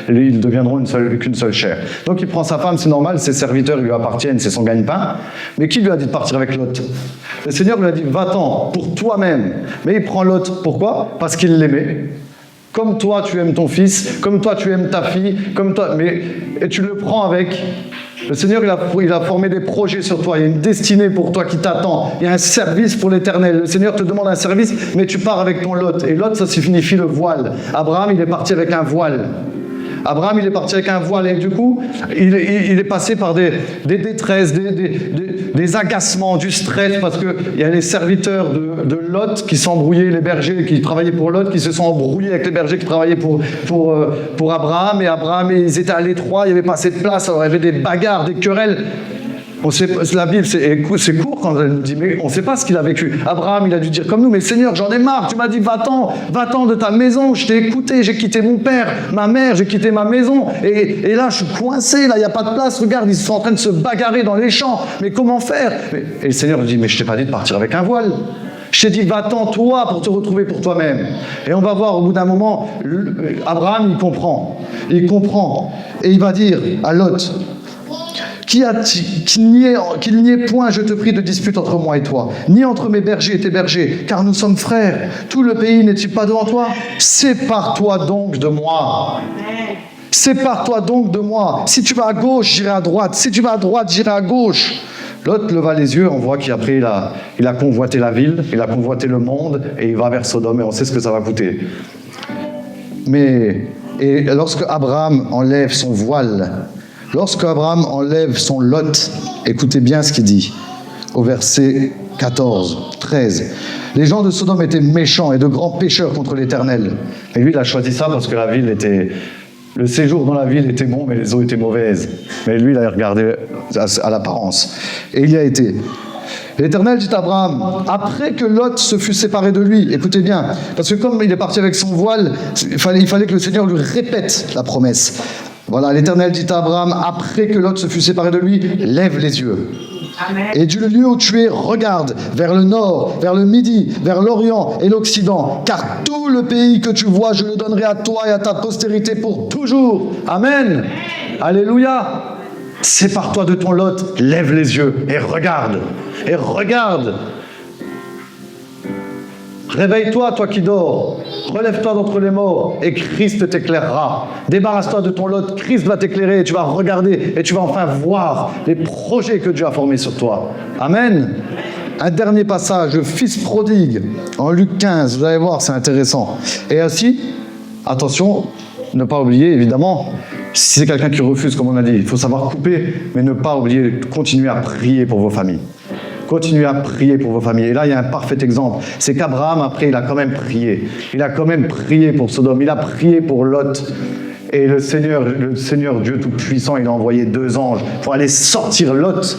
B: ils deviendront qu'une seule chair. Donc il prend sa femme, c'est normal, ses serviteurs lui appartiennent, c'est son gagne-pain. Mais qui lui a dit de partir avec Lot ? Le Seigneur lui a dit, va-t'en pour toi-même. Mais il prend Lot, pourquoi ? Parce qu'il l'aimait. Comme toi tu aimes ton fils, comme toi tu aimes ta fille, et tu le prends avec. Le Seigneur, il a formé des projets sur toi. Il y a une destinée pour toi qui t'attend. Il y a un service pour l'Éternel. Le Seigneur te demande un service, mais tu pars avec ton Lot. Et Lot, ça signifie le voile. Abraham, il est parti avec un voile. Et du coup, il est passé par des détresses, des agacements, du stress, parce qu'il y a les serviteurs de Lot qui s'embrouillaient, les bergers qui travaillaient pour Lot, qui se sont embrouillés avec les bergers qui travaillaient pour Abraham. Et Abraham, ils étaient à l'étroit, il n'y avait pas assez de place, alors il y avait des bagarres, des querelles. La Bible, c'est court quand elle nous dit, mais on ne sait pas ce qu'il a vécu. Abraham, il a dû dire comme nous, mais Seigneur, j'en ai marre, tu m'as dit, va-t'en de ta maison, je t'ai écouté, j'ai quitté mon père, ma mère, j'ai quitté ma maison, et là, je suis coincé, là, il n'y a pas de place, regarde, ils sont en train de se bagarrer dans les champs, mais comment faire ? Et le Seigneur lui dit, mais je t'ai pas dit de partir avec un voile. Je t'ai dit, va-t'en toi pour te retrouver pour toi-même. Et on va voir au bout d'un moment, Abraham, il comprend, et il va dire à Lot, qu'il n'y ait point, je te prie, de dispute entre moi et toi, ni entre mes bergers et tes bergers, car nous sommes frères. Tout le pays n'est-il pas devant toi ? Sépare-toi donc de moi. Sépare-toi donc de moi. Si tu vas à gauche, j'irai à droite. Si tu vas à droite, j'irai à gauche. Lot leva les yeux, on voit qu'après il a convoité la ville, il a convoité le monde, et il va vers Sodome, et on sait ce que ça va coûter. Et lorsque Abraham enlève son voile, lorsque Abraham enlève son Lot, écoutez bien ce qu'il dit, au verset 14, 13. Les gens de Sodome étaient méchants et de grands pécheurs contre l'Éternel. Et lui, il a choisi ça parce que la ville était... Le séjour dans la ville était bon, mais les eaux étaient mauvaises. Mais lui, il a regardé à l'apparence. Et il y a été. L'Éternel dit à Abraham, après que Lot se fut séparé de lui, écoutez bien, parce que comme il est parti avec son voile, il fallait que le Seigneur lui répète la promesse. Voilà, l'Éternel dit à Abraham, après que Lot se fut séparé de lui, lève les yeux. Amen. Et du lieu où tu es, regarde vers le nord, vers le midi, vers l'orient et l'occident, car tout le pays que tu vois, je le donnerai à toi et à ta postérité pour toujours. Amen. Alléluia. Sépare-toi de ton Lot, lève les yeux et regarde. Et regarde. Réveille-toi, toi qui dors. Relève-toi d'entre les morts et Christ t'éclairera. Débarrasse-toi de ton Lot, Christ va t'éclairer et tu vas regarder et tu vas enfin voir les projets que Dieu a formés sur toi. Amen. Un dernier passage, le fils prodigue, en Luc 15, vous allez voir, c'est intéressant. Et ainsi, attention, ne pas oublier, évidemment, si c'est quelqu'un qui refuse, comme on a dit, il faut savoir couper, mais ne pas oublier de continuer à prier pour vos familles. Continuez à prier pour vos familles. Et là, il y a un parfait exemple. C'est qu'Abraham, après, il a quand même prié. Il a quand même prié pour Sodome. Il a prié pour Lot. Et le Seigneur Dieu Tout-Puissant, il a envoyé 2 anges pour aller sortir Lot.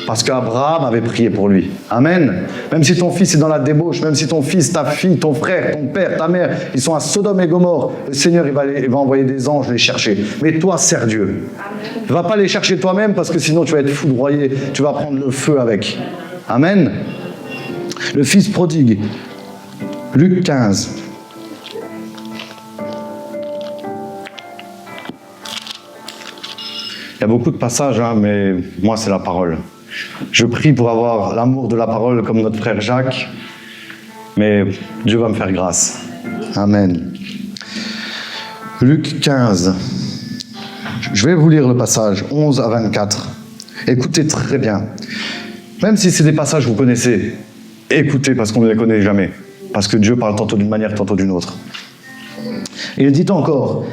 B: Parce qu'Abraham avait prié pour lui. Amen. Même si ton fils est dans la débauche, même si ton fils, ta fille, ton frère, ton père, ta mère, ils sont à Sodome et Gomorrhe, le Seigneur, il va envoyer des anges les chercher. Mais toi, sers Dieu. Ne va pas les chercher toi-même parce que sinon tu vas être foudroyé. Tu vas prendre le feu avec. Amen. Le fils prodigue. Luc 15. Il y a beaucoup de passages, mais moi, c'est la parole. Je prie pour avoir l'amour de la parole comme notre frère Jacques, mais Dieu va me faire grâce. Amen. Luc 15. Je vais vous lire le passage, 11 à 24. Écoutez très bien. Même si c'est des passages que vous connaissez, écoutez parce qu'on ne les connaît jamais. Parce que Dieu parle tantôt d'une manière, tantôt d'une autre. Et il dit encore...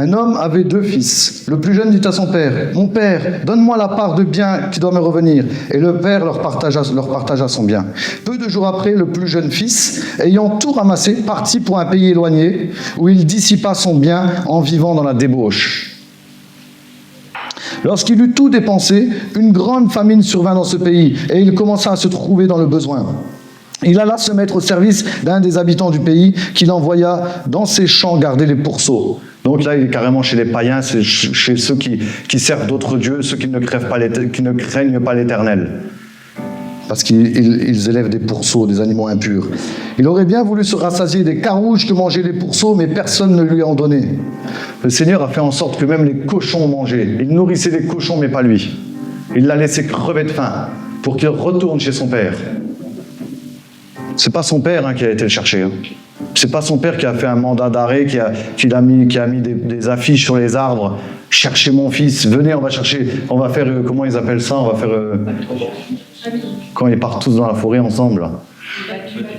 B: Un homme avait 2 fils. Le plus jeune dit à son père, « Mon père, donne-moi la part de bien qui doit me revenir. » Et le père leur partagea son bien. Peu de jours après, le plus jeune fils, ayant tout ramassé, partit pour un pays éloigné, où il dissipa son bien en vivant dans la débauche. Lorsqu'il eut tout dépensé, une grande famine survint dans ce pays, et il commença à se trouver dans le besoin. Il alla se mettre au service d'un des habitants du pays, qu'il envoya dans ses champs garder les pourceaux. Donc là, il est carrément chez les païens, c'est chez ceux qui servent d'autres dieux, ceux qui ne craignent pas l'Éternel. Parce qu'ils élèvent des pourceaux, des animaux impurs. Il aurait bien voulu se rassasier des carouges que mangeaient les pourceaux, mais personne ne lui en donnait. Le Seigneur a fait en sorte que même les cochons mangeaient. Il nourrissait les cochons, mais pas lui. Il l'a laissé crever de faim pour qu'il retourne chez son père. C'est pas son père qui a été le chercher. C'est pas son père qui a fait un mandat d'arrêt, qui a mis des affiches sur les arbres. Cherchez mon fils, venez, on va chercher, on va faire, comment ils appellent ça, on va faire, quand ils partent tous dans la forêt ensemble. Là.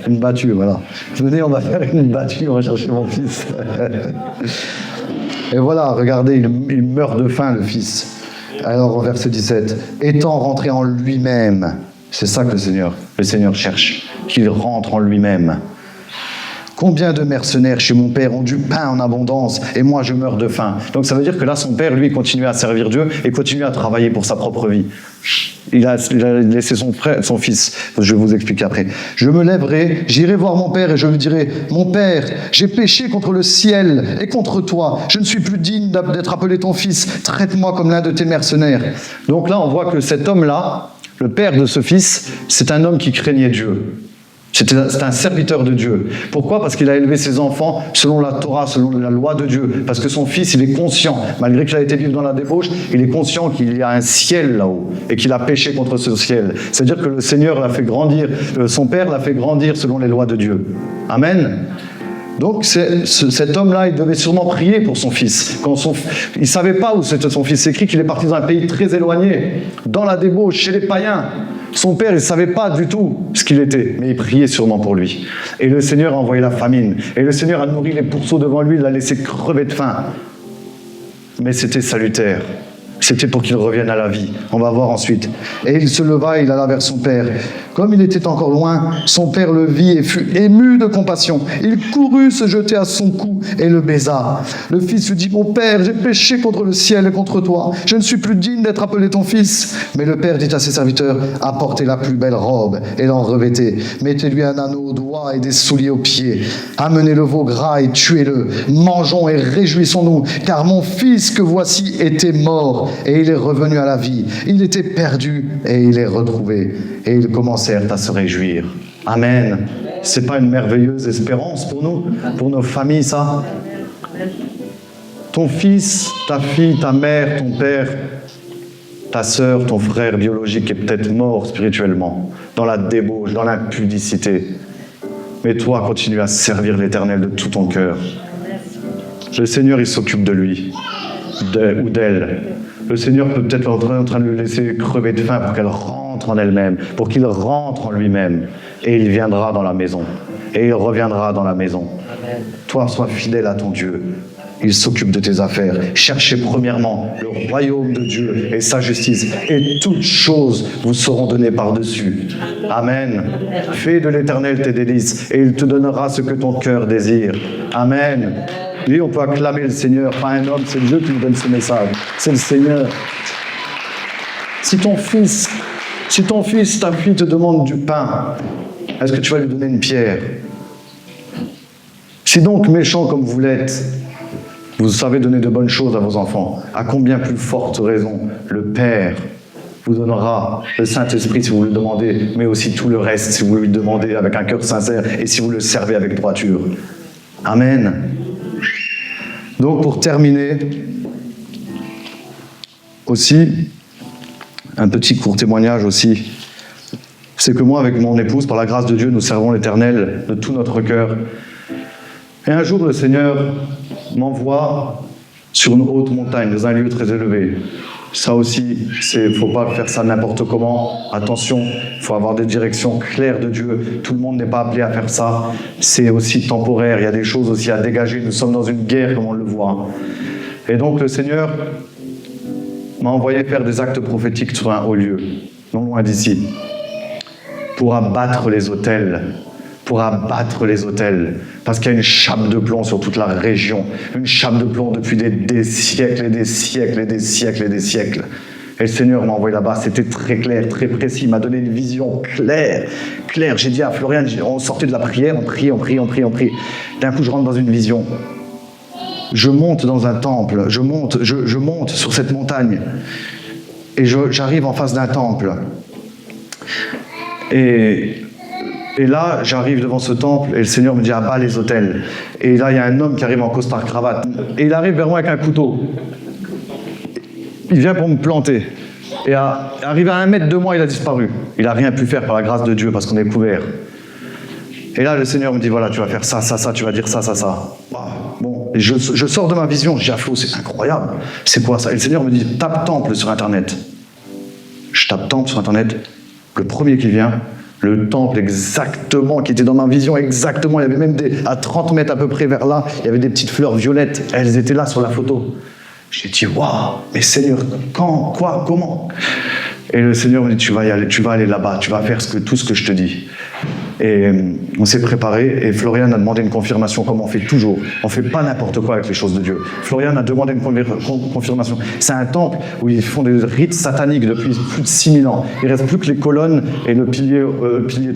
B: Une battue, voilà. Venez, on va faire une battue, on va chercher mon fils. Et voilà, regardez, il meurt de faim, le fils. Alors, au verset 17, étant rentré en lui-même, c'est ça que le Seigneur cherche, qu'il rentre en lui-même. Combien de mercenaires chez mon père ont du pain en abondance et moi je meurs de faim. Donc ça veut dire que là son père lui continue à servir Dieu et continue à travailler pour sa propre vie. Il a laissé son fils, je vais vous expliquer après. Je me lèverai, j'irai voir mon père et je lui dirai, mon père, j'ai péché contre le ciel et contre toi. Je ne suis plus digne d'être appelé ton fils. Traite-moi comme l'un de tes mercenaires. Donc là on voit que cet homme-là, le père de ce fils, c'est un homme qui craignait Dieu. C'était un serviteur de Dieu. Pourquoi ? Parce qu'il a élevé ses enfants selon la Torah, selon la loi de Dieu. Parce que son fils, il est conscient, malgré qu'il a été vivre dans la débauche, il est conscient qu'il y a un ciel là-haut et qu'il a péché contre ce ciel. C'est-à-dire que le Seigneur l'a fait grandir, son père l'a fait grandir selon les lois de Dieu. Amen.
A: Donc cet homme-là, il devait sûrement prier pour son fils. Il ne savait pas où c'était son fils. C'est écrit qu'il est parti dans un pays très éloigné, dans la débauche, chez les païens. Son père, il ne savait pas du tout ce qu'il était, mais il priait sûrement pour lui. Et le Seigneur a envoyé la famine. Et le Seigneur a nourri les pourceaux devant lui, il l'a laissé crever de faim. Mais c'était salutaire. C'était pour qu'il revienne à la vie. On va voir ensuite. Et il se leva et il alla vers son père. Comme il était encore loin, son père le vit et fut ému de compassion. Il courut se jeter à son cou et le baisa. Le fils lui dit, « Mon père, j'ai péché contre le ciel et contre toi. Je ne suis plus digne d'être appelé ton fils. » Mais le père dit à ses serviteurs, « Apportez la plus belle robe et l'en revêtez. Mettez-lui un anneau au doigt et des souliers aux pieds. Amenez le veau gras et tuez-le. Mangeons et réjouissons-nous, car mon fils que voici était mort et il est revenu à la vie. Il était perdu et il est retrouvé. » Et ils commencèrent à se réjouir. Amen. C'est pas une merveilleuse espérance pour nous, pour nos familles, ça? Ton fils, ta fille, ta mère, ton père, ta sœur, ton frère biologique est peut-être mort spirituellement, dans la débauche, dans l'impudicité. Mais toi, continue à servir l'Éternel de tout ton cœur. Le Seigneur, il s'occupe de lui, ou d'elle. Le Seigneur peut être en train de le laisser crever de faim pour qu'elle rentre en elle-même, pour qu'il rentre en lui-même. Et il viendra dans la maison. Et il reviendra dans la maison. Amen. Toi, sois fidèle à ton Dieu. Il s'occupe de tes affaires. Cherchez premièrement le royaume de Dieu et sa justice. Et toutes choses vous seront données par-dessus. Amen. Fais de l'Éternel tes délices et il te donnera ce que ton cœur désire. Amen. Oui, on peut acclamer le Seigneur, pas un homme, c'est Dieu qui nous donne ce message. C'est le Seigneur. Si ton fils, ta fille te demande du pain, est-ce que tu vas lui donner une pierre? Si donc méchant comme vous l'êtes, vous savez donner de bonnes choses à vos enfants, à combien plus forte raison le Père vous donnera le Saint-Esprit si vous le demandez, mais aussi tout le reste si vous lui demandez avec un cœur sincère et si vous le servez avec droiture. Amen. Donc pour terminer, aussi, un petit court témoignage aussi, c'est que moi avec mon épouse, par la grâce de Dieu, nous servons l'Éternel de tout notre cœur. Et un jour le Seigneur m'envoie sur une haute montagne, dans un lieu très élevé. Ça aussi, il ne faut pas faire ça n'importe comment. Attention, il faut avoir des directions claires de Dieu. Tout le monde n'est pas appelé à faire ça. C'est aussi temporaire. Il y a des choses aussi à dégager. Nous sommes dans une guerre, comme on le voit. Et donc, le Seigneur m'a envoyé faire des actes prophétiques sur un haut lieu, non loin d'ici, pour abattre les autels. Parce qu'il y a une chape de plomb sur toute la région, une chape de plomb depuis des siècles et des siècles et des siècles et des siècles. Et le Seigneur m'a envoyé là-bas, c'était très clair, très précis, il m'a donné une vision claire. J'ai dit à Florian, on sortait de la prière, on prie. D'un coup, je rentre dans une vision. Je monte dans un temple, je monte sur cette montagne, et j'arrive en face d'un temple. Et là, j'arrive devant ce temple et le Seigneur me dit « Abat les autels ». Et là, il y a un homme qui arrive en costard-cravate. Et il arrive vers moi avec un couteau. Il vient pour me planter. Et arrivé à 1 mètre de moi, il a disparu. Il n'a rien pu faire par la grâce de Dieu parce qu'on est couvert. Et là, le Seigneur me dit « Voilà, tu vas faire ça, tu vas dire ça. » Bon, et je sors de ma vision. Je dis « Ah Flo, c'est incroyable. C'est quoi ça ?» Et le Seigneur me dit « Tape temple sur Internet. » Je tape temple sur Internet. Le premier qui vient... Le temple exactement, qui était dans ma vision exactement, il y avait même à 30 mètres à peu près vers là, il y avait des petites fleurs violettes, elles étaient là sur la photo. J'ai dit, waouh, mais Seigneur, quand, quoi, comment? Et le Seigneur me dit, tu vas aller là-bas, tu vas faire tout ce que je te dis. Et on s'est préparé, et Florian a demandé une confirmation, comme on fait toujours. On ne fait pas n'importe quoi avec les choses de Dieu. Florian a demandé une confirmation. C'est un temple où ils font des rites sataniques depuis plus de 6000 ans. Il ne reste plus que les colonnes et le pilier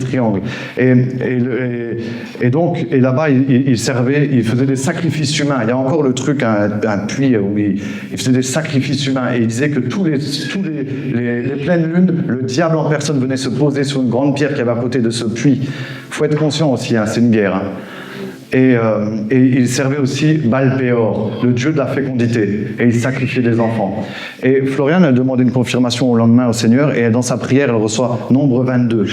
A: triangle. Et donc, là-bas, il faisait des sacrifices humains. Il y a encore le truc, un puits où il faisait des sacrifices humains. Et il disait que tous les pleines lunes, le diable en personne venait se poser sur une grande pierre qui avait à côté de ce puits. Il faut être conscient aussi, c'est une guerre. Et il servait aussi Baal-Péor, le dieu de la fécondité, et il sacrifiait des enfants. Et Florian a demandé une confirmation au lendemain au Seigneur, et dans sa prière, elle reçoit Nombre 22.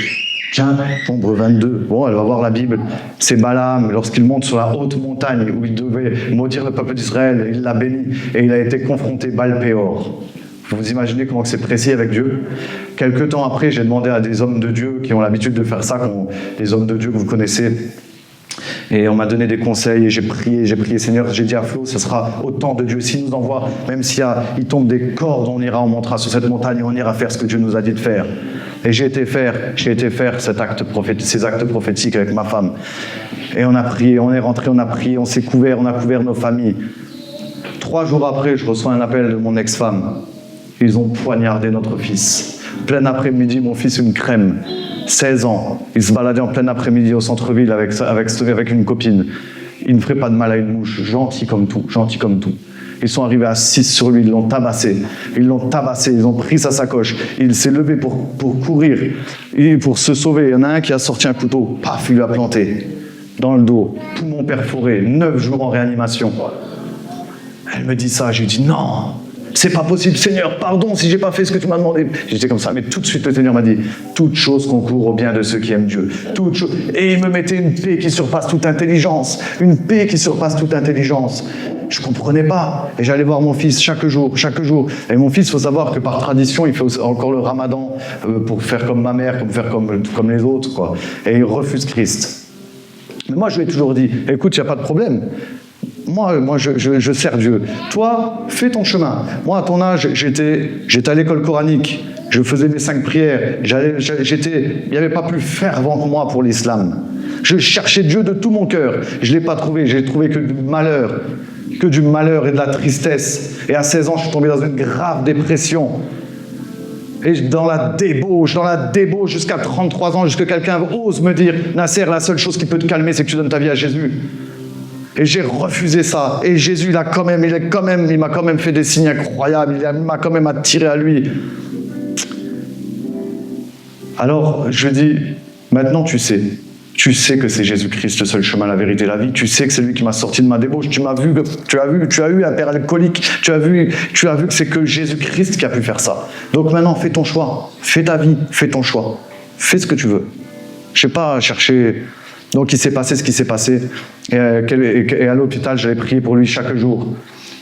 A: Tiens, Nombre 22. Bon, elle va voir la Bible. C'est Balaam, lorsqu'il monte sur la haute montagne où il devait maudire le peuple d'Israël, il l'a béni et il a été confronté Baal-Péor. Vous imaginez comment c'est précis avec Dieu? Quelque temps après, j'ai demandé à des hommes de Dieu qui ont l'habitude de faire ça, des hommes de Dieu que vous connaissez, et on m'a donné des conseils et j'ai prié, Seigneur, j'ai dit à Flo, ce sera au temps de Dieu, s'il nous envoie, même s'il tombe des cordes, on montera sur cette montagne et on ira faire ce que Dieu nous a dit de faire. Et j'ai été faire ces actes prophétiques avec ma femme. Et on a prié, on est rentré, on a prié, on s'est couvert, on a couvert nos familles. 3 jours après, je reçois un appel de mon ex-femme. Ils ont poignardé notre fils. Plein après-midi, mon fils, une crème, 16 ans. Il se baladait en plein après-midi au centre-ville avec une copine. Il ne ferait pas de mal à une mouche, gentil comme tout. Ils sont arrivés à 6 sur lui, ils l'ont tabassé, ils ont pris sa sacoche. Il s'est levé pour courir, et pour se sauver. Il y en a un qui a sorti un couteau, paf, il lui a planté dans le dos, poumon perforé, 9 jours en réanimation. Elle me dit ça, je lui dis non. C'est pas possible, Seigneur, pardon si j'ai pas fait ce que tu m'as demandé. J'étais comme ça, mais tout de suite le Seigneur m'a dit toute chose concourt au bien de ceux qui aiment Dieu. Toute chose. Et il me mettait une paix qui surpasse toute intelligence. Une paix qui surpasse toute intelligence. Je comprenais pas. Et j'allais voir mon fils chaque jour. Et mon fils, il faut savoir que par tradition, il fait encore le ramadan pour faire comme ma mère, pour faire comme les autres, quoi. Et il refuse Christ. Mais moi, je lui ai toujours dit, écoute, il n'y a pas de problème. Moi, je sers Dieu. Toi, fais ton chemin. Moi, à ton âge, j'étais à l'école coranique. Je faisais les 5 prières. Il n'y avait pas plus fervent que moi pour l'islam. Je cherchais Dieu de tout mon cœur. Je ne l'ai pas trouvé. J'ai trouvé que du malheur et de la tristesse. Et à 16 ans, je suis tombé dans une grave dépression. Et dans la débauche jusqu'à 33 ans, jusqu'à quelqu'un ose me dire, Nasser, la seule chose qui peut te calmer, c'est que tu donnes ta vie à Jésus. Et j'ai refusé ça. Et Jésus, il m'a quand même fait des signes incroyables. Il m'a quand même attiré à lui. Alors, je dis, maintenant tu sais. Tu sais que c'est Jésus-Christ le seul chemin, la vérité, la vie. Tu sais que c'est lui qui m'a sorti de ma débauche. Tu as eu un père alcoolique. Tu as vu que c'est que Jésus-Christ qui a pu faire ça. Donc maintenant, fais ton choix. Fais ta vie. Fais ton choix. Fais ce que tu veux. Je ne sais pas chercher... Donc il s'est passé ce qui s'est passé. Et à l'hôpital, j'allais prier pour lui chaque jour.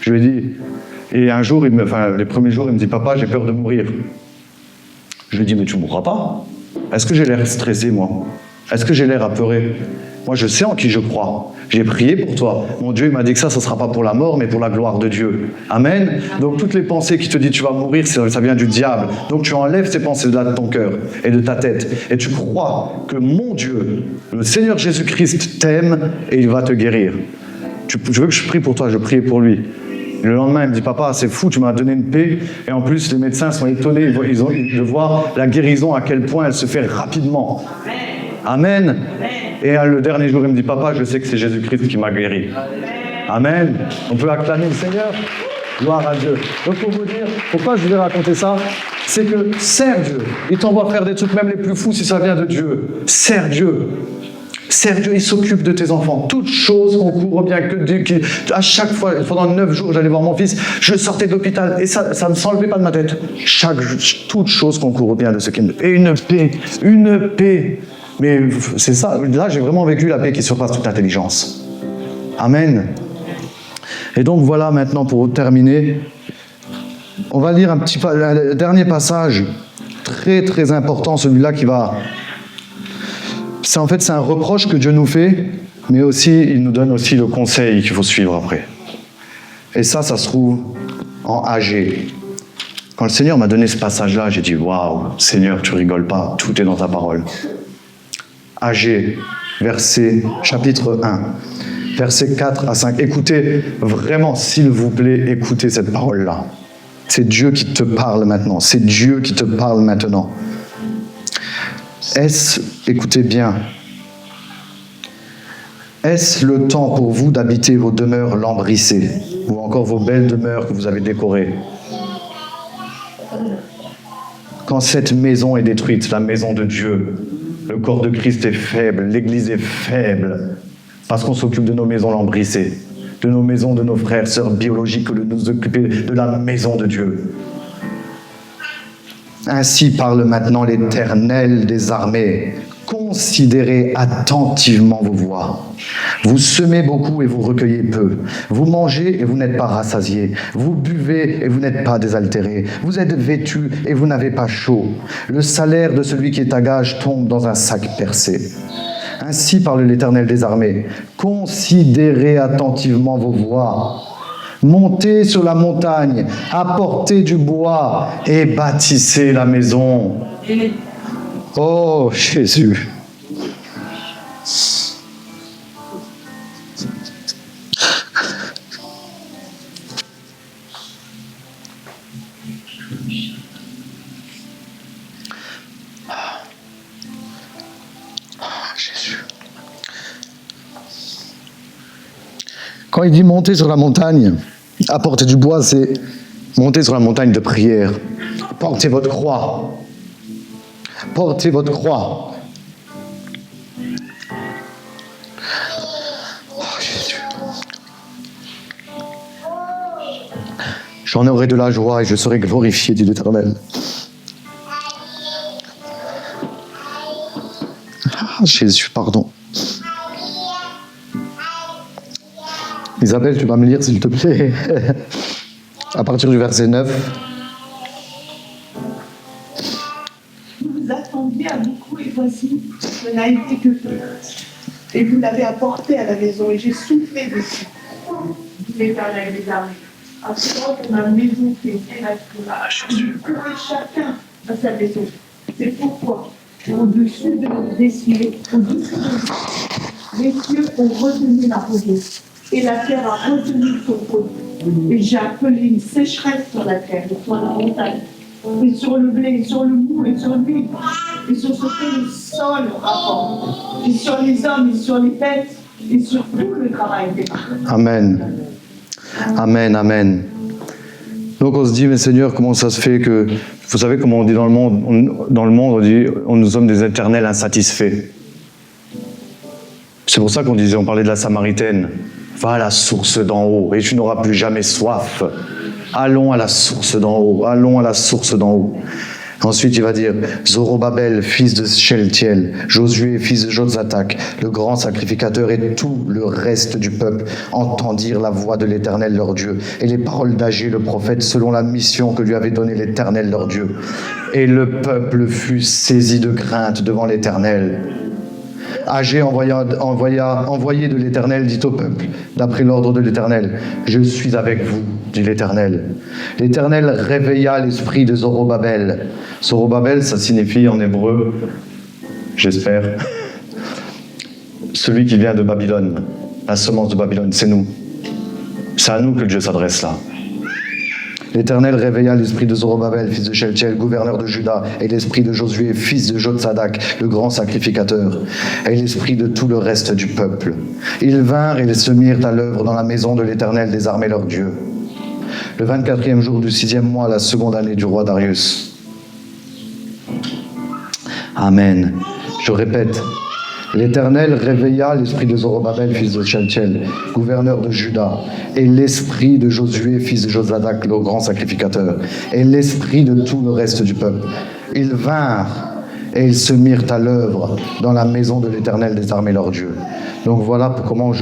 A: Je lui ai dit... Et un jour, les premiers jours, il me dit « Papa, j'ai peur de mourir. » Je lui ai dit « Mais tu ne mourras pas. Est-ce que j'ai l'air stressé, moi ? Est-ce que j'ai l'air apeuré ? Moi, je sais en qui je crois. J'ai prié pour toi. Mon Dieu, il m'a dit que ça ne sera pas pour la mort, mais pour la gloire de Dieu. Amen. Donc, toutes les pensées qui te disent tu vas mourir, ça vient du diable. Donc, tu enlèves ces pensées-là de ton cœur et de ta tête. Et tu crois que mon Dieu, le Seigneur Jésus-Christ, t'aime et il va te guérir. Je veux que je prie pour toi, je priais pour lui. Le lendemain, il me dit, papa, c'est fou, tu m'as donné une paix. Et en plus, les médecins sont étonnés de voir la guérison, à quel point elle se fait rapidement. Amen. Et le dernier jour, il me dit, papa, je sais que c'est Jésus-Christ qui m'a guéri. Amen. On peut acclamer le Seigneur. Gloire à Dieu. Donc, pour vous dire, pourquoi je vous ai raconté ça, c'est que sers Dieu. Il t'envoie faire des trucs même les plus fous si ça vient de Dieu. Sers Dieu. Sers Dieu, il s'occupe de tes enfants. Toutes choses concourent bien que Dieu. À chaque fois, pendant 9 jours, j'allais voir mon fils, je sortais de l'hôpital et ça ne s'enlevait pas de ma tête. Toutes choses concourent bien de ce qui me... Et une paix. Mais c'est ça, là j'ai vraiment vécu la paix qui surpasse toute intelligence. Amen. Et donc voilà, maintenant pour terminer, on va lire le dernier passage, très très important, celui-là qui va... C'est un reproche que Dieu nous fait, mais aussi il nous donne aussi le conseil qu'il faut suivre après. Et ça se trouve en Agé. Quand le Seigneur m'a donné ce passage-là, j'ai dit, waouh, Seigneur, tu rigoles pas, tout est dans ta parole. Agé, chapitre 1, versets 4 à 5. Écoutez, vraiment, s'il vous plaît, écoutez cette parole-là. C'est Dieu qui te parle maintenant. C'est Dieu qui te parle maintenant. Écoutez bien, est-ce le temps pour vous d'habiter vos demeures lambrissées, ou encore vos belles demeures que vous avez décorées ? Quand cette maison est détruite, la maison de Dieu, le corps de Christ est faible, l'Église est faible, parce qu'on s'occupe de nos maisons lambrissées, de nos maisons de nos frères, sœurs biologiques, de nous occuper de la maison de Dieu. Ainsi parle maintenant l'Éternel des armées.
B: Considérez attentivement vos voies. Vous semez beaucoup et vous recueillez peu. Vous mangez et vous n'êtes pas rassasiés. Vous buvez et vous n'êtes pas désaltérés. Vous êtes vêtus et vous n'avez pas chaud. Le salaire de celui qui est à gage tombe dans un sac percé. Ainsi parle l'Éternel des armées. Considérez attentivement vos voies. Montez sur la montagne, apportez du bois et bâtissez la maison. Oh Jésus. Jésus. Quand il dit monter sur la montagne, apporter du bois, c'est monter sur la montagne de prière. Portez votre croix. Portez votre croix. Oh, Jésus. J'en aurai de la joie et je serai glorifié, dit l'Éternel. Ah, Jésus, pardon. Isabelle, tu vas me lire, s'il te plaît, à partir du verset 9.
C: Vous attendiez à beaucoup et voici, ce n'a été que peu. Et vous l'avez apporté à la maison et j'ai soufflé dessus. Dit l'Éternel des armées. À présent que ma maison fait Jésus. Courez chacun à sa maison. C'est pourquoi, au-dessus de nos cieux, au-dessus de nous, les cieux ont retenu la rosée. Et la terre a retenu son produit. Et j'ai appelé une sécheresse sur la terre, et sur la montagne, et sur le blé, et sur le mou, et sur l'huile, et sur ce que le sol rapporte, et sur les hommes, et sur les bêtes, et sur tout le travail des mains.
B: Amen. Amen, amen. Donc on se dit, mais Seigneur, comment ça se fait que... Vous savez comment on dit dans le monde, on dit, nous sommes des éternels insatisfaits. C'est pour ça on parlait de la Samaritaine. Va à la source d'en haut et tu n'auras plus jamais soif. Allons à la source d'en haut, allons à la source d'en haut. Ensuite, il va dire, Zorobabel, fils de Sheltiel, Josué, fils de Jotzadak, le grand sacrificateur et tout le reste du peuple entendirent la voix de l'Éternel leur Dieu et les paroles d'Agé le prophète selon la mission que lui avait donnée l'Éternel leur Dieu. Et le peuple fut saisi de crainte devant l'Éternel. Agé envoyé de l'Éternel dit au peuple, d'après l'ordre de l'Éternel, « Je suis avec vous, dit l'Éternel. » L'Éternel réveilla l'esprit de Zorobabel. Zorobabel, ça signifie en hébreu, j'espère, celui qui vient de Babylone, la semence de Babylone, c'est nous. C'est à nous que Dieu s'adresse là. L'Éternel réveilla l'esprit de Zorobabel, fils de Sheltiel, gouverneur de Juda, et l'esprit de Josué, fils de Jotzadak, le grand sacrificateur, et l'esprit de tout le reste du peuple. Ils vinrent et se mirent à l'œuvre dans la maison de l'Éternel des armées leur Dieu. Le 24e jour du 6e mois, la seconde année du roi Darius. Amen. Je répète. L'Éternel réveilla l'esprit de Zorobabel, fils de Sheltiel, gouverneur de Juda, et l'esprit de Josué, fils de Jotzadak, le grand sacrificateur, et l'esprit de tout le reste du peuple. Ils vinrent et ils se mirent à l'œuvre dans la maison de l'Éternel des armées leur Dieu. Donc voilà comment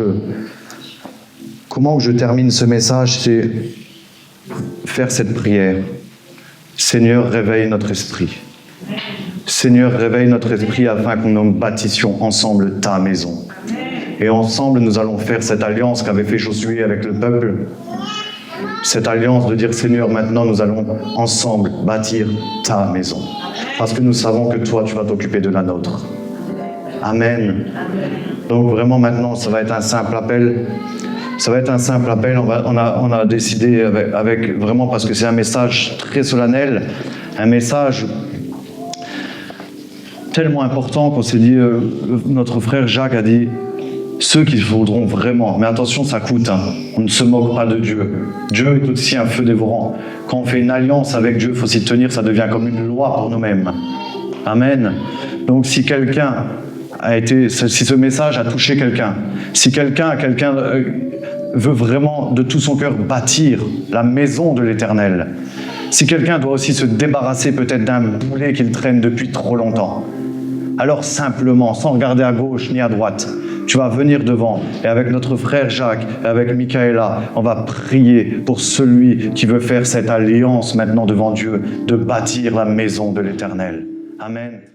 B: je termine ce message, c'est faire cette prière. Seigneur, réveille notre esprit. Seigneur, réveille notre esprit afin que nous bâtissions ensemble ta maison. Et ensemble, nous allons faire cette alliance qu'avait fait Josué avec le peuple. Cette alliance de dire, Seigneur, maintenant nous allons ensemble bâtir ta maison. Parce que nous savons que toi, tu vas t'occuper de la nôtre. Amen. Donc vraiment maintenant, ça va être un simple appel. Ça va être un simple appel. On a décidé avec vraiment, parce que c'est un message très solennel, un message tellement important qu'on s'est dit, notre frère Jacques a dit, ceux qui voudront vraiment, mais attention, ça coûte, hein. On ne se moque pas de Dieu. Dieu est aussi un feu dévorant. Quand on fait une alliance avec Dieu, il faut s'y tenir, ça devient comme une loi pour nous-mêmes. Amen. Donc si quelqu'un si ce message a touché quelqu'un, si quelqu'un veut vraiment de tout son cœur bâtir la maison de l'Éternel, si quelqu'un doit aussi se débarrasser peut-être d'un boulet qu'il traîne depuis trop longtemps,
A: alors simplement, sans regarder à gauche ni à droite, tu vas venir devant et avec notre frère Jacques, et avec Michaela, on va prier pour celui qui veut faire cette alliance maintenant devant Dieu, de bâtir la maison de l'Éternel. Amen.